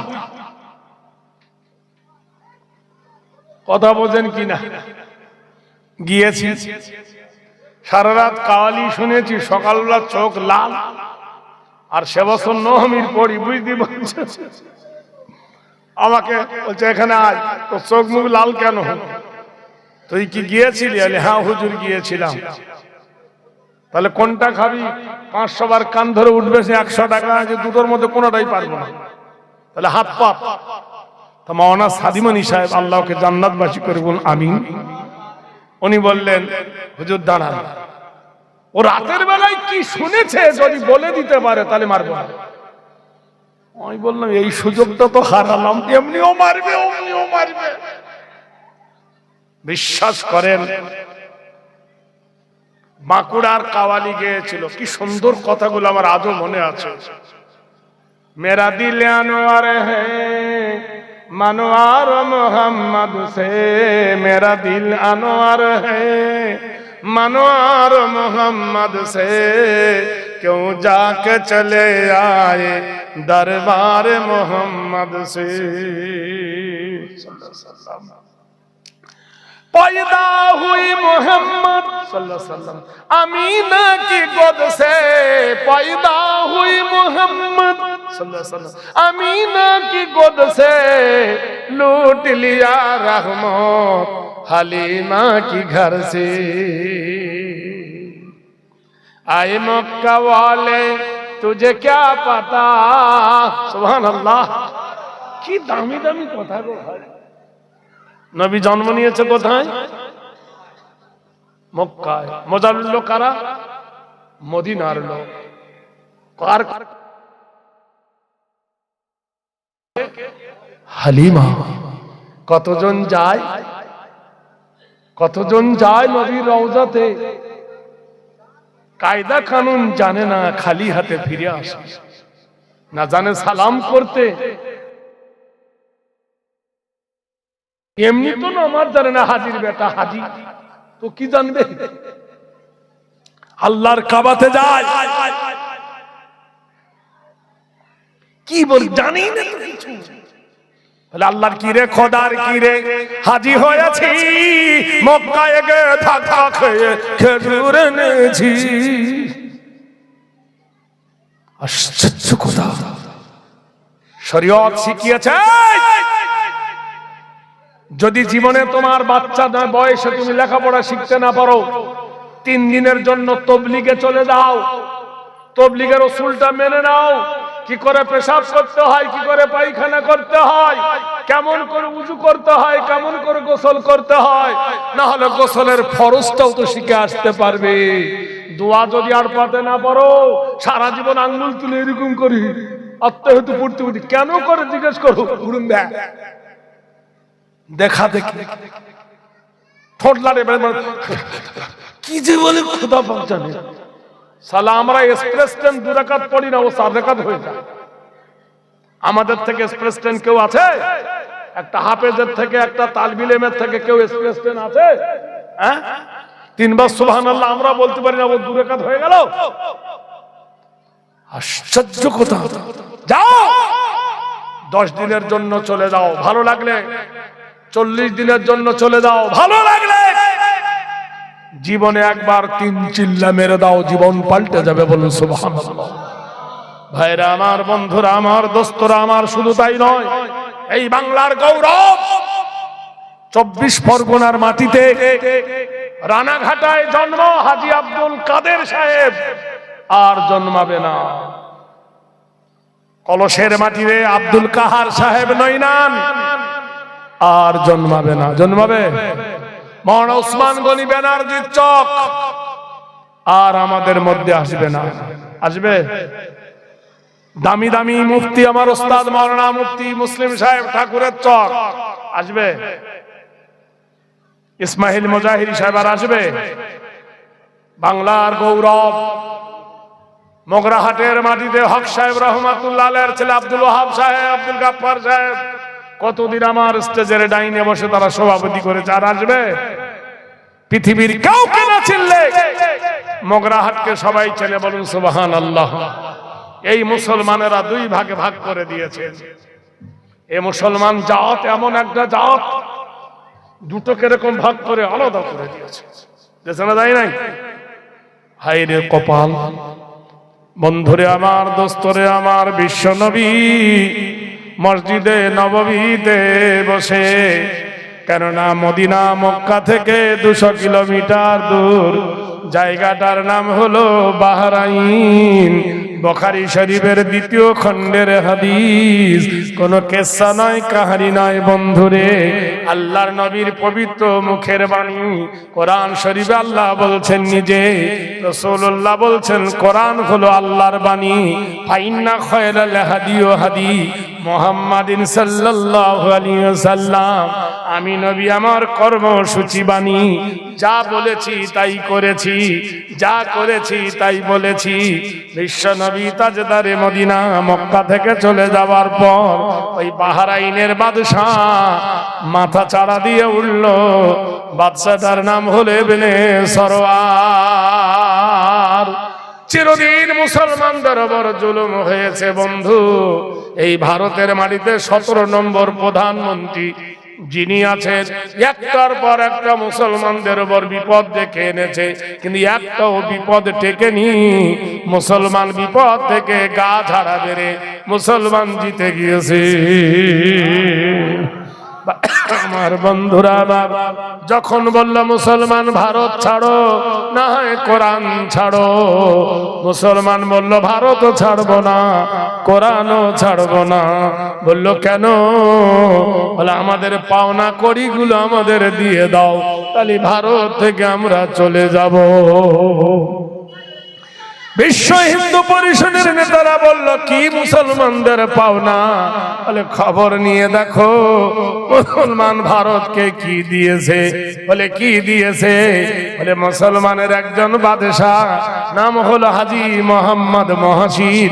কথা বোঝেন কিনা? গিয়েছি, সারা রাত কাওয়ালি শুনেছি, সকালবেলা চোখ লাল। আর সে বছর নহমির পড়ি, বুঝতে পারছে। আমাকে বলছে এখানে আজ তো চোখ মুখ লাল কেন? তুই কি গিয়েছিলি? হ্যাঁ হুজুর গিয়েছিলাম। তাহলে কোনটা খাবি? 500 বার কান ধরে উঠবে সে 100 টাকা, যে দুটোর মধ্যে কোনোটাই পারবো না। তাহলে হাত পাপ। তো মাওলানা সাদিমানি সাহেব আল্লাহকে জান্নাতবাসী করে বলুন আমিন। উনি বললেন হুজুর দাঁড়ান, ও রাতের বেলায় কি শুনেছে যদি বলে দিতে পারে তাহলে মারবো না। আমি বললাম এই সুযোগটা তো হারালাম, এমনিও মারবে অমনিও মারবে। বিশ্বাস করেন, বাঁকুড়ার কাওয়ালি গেয়েছিল, কি সুন্দর কথাগুলো আমার আজও মনে আছে। মেরা দিল আনোয়ার হ্যাঁ मनवार मोहम्मद से, मेरा दिल अनवार है मनवार मोहम्मद से, क्यों जाके चले आए दरबार मोहम्मद से। पैदा हुई मोहम्मद सल्लल्लाहु अलैहि वसल्लम अमीना की गोद से, पैदा हुई मोहम्मद सल्लल्लाहु अलैहि वसल्लम अमीना की गोद से, लूट लिया रहमत हलीमा की घर से। आए मक्का वाले तुझे क्या पता। सुभान अल्लाह, কি দামি দামি কথা গো ভাই। নবী জন্ম নিয়েছে কোথায়? মক্কায়। মজার লোক কারা? মদিনার লোক। কার? হালিমা। কতজন যায়? কতজন যায় নবীর রওজাতে? কায়দা কানুন জানে না, খালি হাতে ফিরে আসে, না জানে সালাম করতে। এমনি তো নামাজ জানে না, হাজির বেটা হাজি তো কি জানবে? আল্লাহর কাবাতে যায়, কি বল জানি না তো কিছু। বলে আল্লাহর কি রে, খোদার কি রে, হাজি হয়েছি মক্কায় গে থাকা খেয়ে খেজুর এনেছি। আশ্চর্য কথা, শরীয়ত শিখিয়েছে যদি জীবনে তোমার বাচ্চা বয়সে তুমি লেখাপড়া শিখতে না পারো, 3 দিনের জন্য তবলিগে চলে যাও, তবলিগের উসুলটা মেনে নাও। কি করে পেশাব করতে হয়, কি করে পায়খানা করতে হয়, কেমন করে উযু করতে হয়, কেমন করে গোসল করতে হয়, না হলে গোসলের ফরজটাও তো শিখে আসতে পারবে। দোয়া যদি আর পাতে না পারো, সারা জীবন আঙ্গুল তুলে এরকম করি আত্মহত্যা পড়তে পড়তে কেন করে জিজ্ঞেস করো, দেখা দেখি ঠোঁট লাড়ে কি যে বলে খোদা পাক জানে। সালা আমরা এক্সপ্রেস ট্রেন 2 রাকাত পড়ি না, ও 4 রাকাত হয়ে যায়। আমাদের থেকে এক্সপ্রেস ট্রেন কেউ আছে? একটা হাফেজের থেকে, একটা তালবি ইলমের থেকে কেউ এক্সপ্রেস ট্রেন আছে? হ্যাঁ, 3 বার সুবহানাল্লাহ আমরা বলতে পারি না, ও 2 রাকাত হয়ে গেল। আশ্চর্য কথা। যাও 10 দিনের জন্য চলে যাও, ভালো লাগলে 40 দিনের জন্য চলে যাও, ভালো লাগলে জীবনে একবার 3 চিল্লা মেরে দাও, জীবন পাল্টে যাবে। বলুন সুবহানাল্লাহ। ভাইরা আমার, বন্ধুরা আমার, দোস্তরা আমার, শুধু তাই নয়, এই বাংলার গৌরব 24 পরগনার মাটিতে রানাঘাটায় জন্ম হাজী আব্দুল কাদের সাহেব, আর জন্মাবে না। কলসের মাটিতে আব্দুল কাহার সাহেব নইনান, আর জন্মাবে না। জন্মাবে মৌলানা ওসমান গনি ব্যানার্জির চক, আর আমাদের মধ্যে আসবে না। আসবে দামি দামি মুফতি আমার ওস্তাদ মৌলানা মুফতি মুসলিম সাহেব ঠাকুরের চক, আসবে ইসমাইল মুজাহিরি সাহেব, আর আসবে বাংলার গৌরব মগরাহাটের মাটিতে হক সাহেব রহমাতুল্লাহ আলাইহির ছেলে আব্দুল ওয়াহাব সাহেব, আব্দুল গাফফার সাহেব, কতদিন আমার স্টেজের ডাইনে বসে তারা সভাপতি করেছে, আর আসবে? পৃথিবীর কাউকে না চিনলে মগরাহাটকে সবাই চেনে। বলুন সুবহানাল্লাহ। এই মুসলমানেরা 2 ভাগে ভাগ করে দিয়েছে। এই মুসলমান জাত এমন একটা জাত, দুটোকে এরকম ভাগ করে আলাদা করে দিয়েছে। দেশে না যায় নাই? হায় রে কপাল। বন্ধুরে আমার, দোস্তরে আমার, বিশ্ব নবী মসজিদে নববীতে বসে, কেননা মদিনা মক্কা থেকে 200 কিলোমিটার দূর, জায়গাটার নাম হলো বাহরাইন। বুখারী শরীফের 2য় খণ্ডের হাদিস, কোন কেসা নয়, কাহানি নয় বন্ধুরে, আল্লাহর নবীর পবিত্র মুখের বাণী। কোরআন শরীফে আল্লাহ বলছেন নিজে, রাসূলুল্লাহ বলছেন কোরআন হলো আল্লাহর বাণী। ফাইন্না খায়রাল হাদিয়ু হাদি মুহাম্মাদিন সাল্লাল্লাহু আলাইহি ওয়াসাল্লাম। আমি নবী আমার কর্মসূচি বাণী, যা বলেছি তাই করেছি, যা করেছি তাই বলেছি। বিশ্ব নবী তাজদারে মদিনা মক্কা থেকে চলে যাওয়ার পর ওই বাহরাইনের বাদশা মাথা চাড়া দিয়ে উঠল। বাদশাটার নাম হলো ইবনে সরওয়ার। চিরদিন মুসলমানদের উপর জুলুম হয়েছে বন্ধু। এই ভারতের মাটিতে 17 নম্বর প্রধানমন্ত্রী যিনি আছেন, একটার পর একটা মুসলমানদের উপর বিপদ ডেকে এনেছে, কিন্তু একটাও বিপদ টেকেনি। মুসলমান বিপদ থেকে গা ঝাড়া বেড়ে মুসলমান জিতে গিয়েছে। আমার বন্ধুরা, যখন বলল মুসলমান ভারত ছাড়ো, না হয় কোরআন ছাড়ো, মুসলমান বলল ভারতও ছাড়বো না, কোরআনও ছাড়বো না। বলল কেন? বলে আমাদের পাওনা কড়িগুলো আমাদের দিয়ে দাও, তাহলে ভারত থেকে আমরা চলে যাব। বিশ্ব হিন্দু পরিষদের নেতারা বলল কি মুসলমানদের পাওনা? বলে খবর নিয়ে দেখো মুসলমান ভারতকে কি দিয়েছে। বলে কি দিয়েছে? বলে মুসলমানের একজন বাদশাহ নাম হলো হাজী মোহাম্মদ মহসিন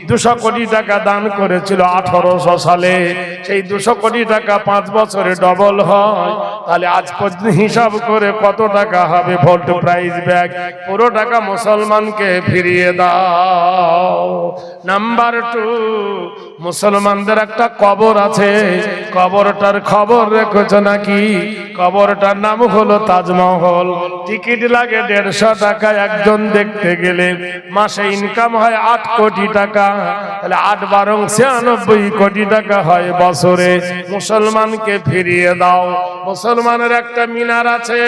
200 কোটি টাকা দান করেছিল 1800 সালে। সেই 200 কোটি টাকা 5 বছরে ডবল হয়, তাহলে আজ পর্যন্ত হিসাব করে কত টাকা হবে? ভোট প্রাইজ ব্যাগ পুরো টাকা মুসলমানকে ফিরিয়ে দাও। নাম্বার 2, মুসলমানদের একটা কবর আছে, কবরটার খবর রেখেছো নাকি? কবরটার নাম হলো তাজমহল। টিকিট লাগে 150 টাকা একজন দেখতে গেলে। মাসে ইনকাম হয় 8 কোটি টাকা, তাহলে 8 বারং 96 কোটি টাকা হয় বছরে। মুসলমানকে ফিরিয়ে দাও। মুসলমানের একটা মিনার আছে,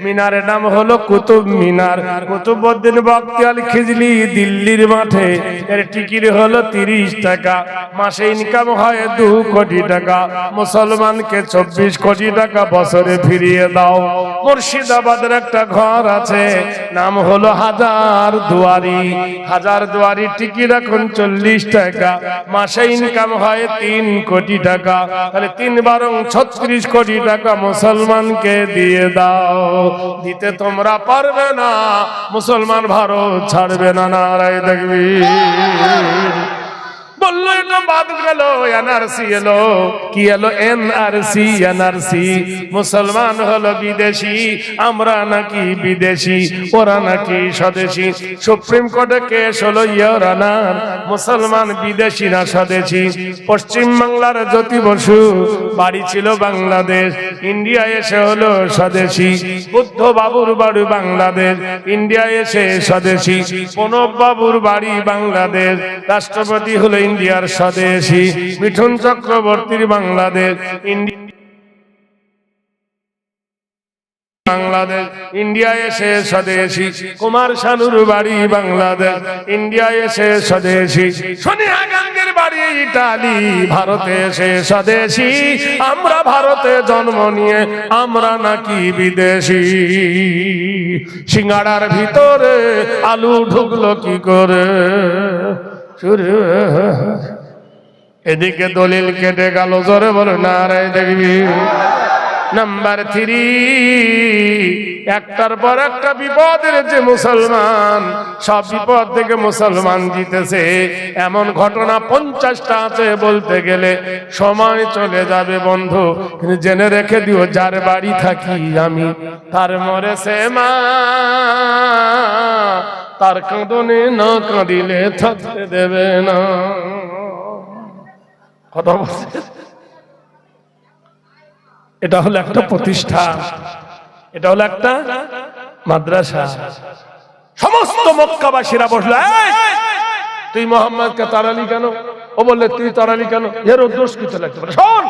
মিনারের নাম হলো কুতুব মিনার। কুতুবউদ্দিন বখতিয়ার খিজলি দিল্লির মাঠে, এর টিকিট হলো 30 টাকা, মাসে ইনকাম হয় 2 কোটি টাকা। মুসলমানকে 24 কোটি টাকা বছরে ফিরিয়ে দাও। মুর্শিদাবাদের একটা ঘর আছে, নাম হলো হাজার দুয়ারি। হাজার দুয়ারি টিকিট এখন 40 টাকা, মাসে ইনকাম হয় 3 কোটি টাকা, তাহলে 3 বারং 36 কোটি টাকা মুসলমানকে দিয়ে দাও। দিতে তোমরা পারবে না, মুসলমান ভারত ছাড়বে না। নারায়ে তাকবীর। বললো এটা বাদ গেল, এনআরসি এলো। কি এলো? এনআরসি। এনআরসি মুসলমান হলো বিদেশি, আমরা নাকি বিদেশি, ওরা নাকি স্বদেশি। সুপ্রিম কোর্টে কেস হলো ইয়োর অনার, মুসলমান বিদেশি না স্বদেশি। পশ্চিম বাংলার জ্যোতি বসু বাড়ি ছিল বাংলাদেশ, ইন্ডিয়া এসে হলো স্বদেশি। বুদ্ধ বাবুর বাড়ি বাংলাদেশ, ইন্ডিয়া এসে স্বদেশি। প্রণব বাবুর বাড়ি বাংলাদেশ, রাষ্ট্রপতি হলো ইন্ডিয়ার স্বদেশি। মিঠুন চক্রবর্তীর বাংলাদেশ, বাংলাদেশ, ইন্ডিয়া এসে স্বদেশি। কুমার শানুর বাড়ি বাংলাদেশ, ইন্ডিয়া এসে স্বদেশি। সোনিয়া গান্ধীর বাড়ি ইটালি, ভারতে এসে স্বদেশি। আমরা ভারতে জন্ম নিয়ে আমরা নাকি বিদেশি। সিঙ্গাড়ার ভিতরে আলু ঢুকলো কি করে? এদিকে দলিল কেটে গেল, জোরে বলো নারায়ে তাকবীর। নাম্বার 3, একটার পর একটা বিপদের যে মুসলমান, সব বিপদ থেকে মুসলমান জিতেছে। এমন ঘটনা 50টা আছে, বলতে গেলে সময় চলে যাবে বন্ধু। কিন্তু জেনে রেখে দিও, যার বাড়ি থাকি আমি তার মরেছে মা, তার কাঁদনে না কাঁদিলে থাকতে দেবে না। কথা বলছে। এটা হলো একটা প্রতিষ্ঠান, এটা হলো একটা মাদ্রাসা। সমস্ত মক্কাবাসীরা বসলো, তুই মোহাম্মদকে তাড়ালি কেন? ও বললে তুই তাড়ালি কেন? এর দোষ কিছু লাগতে পারে। শোন,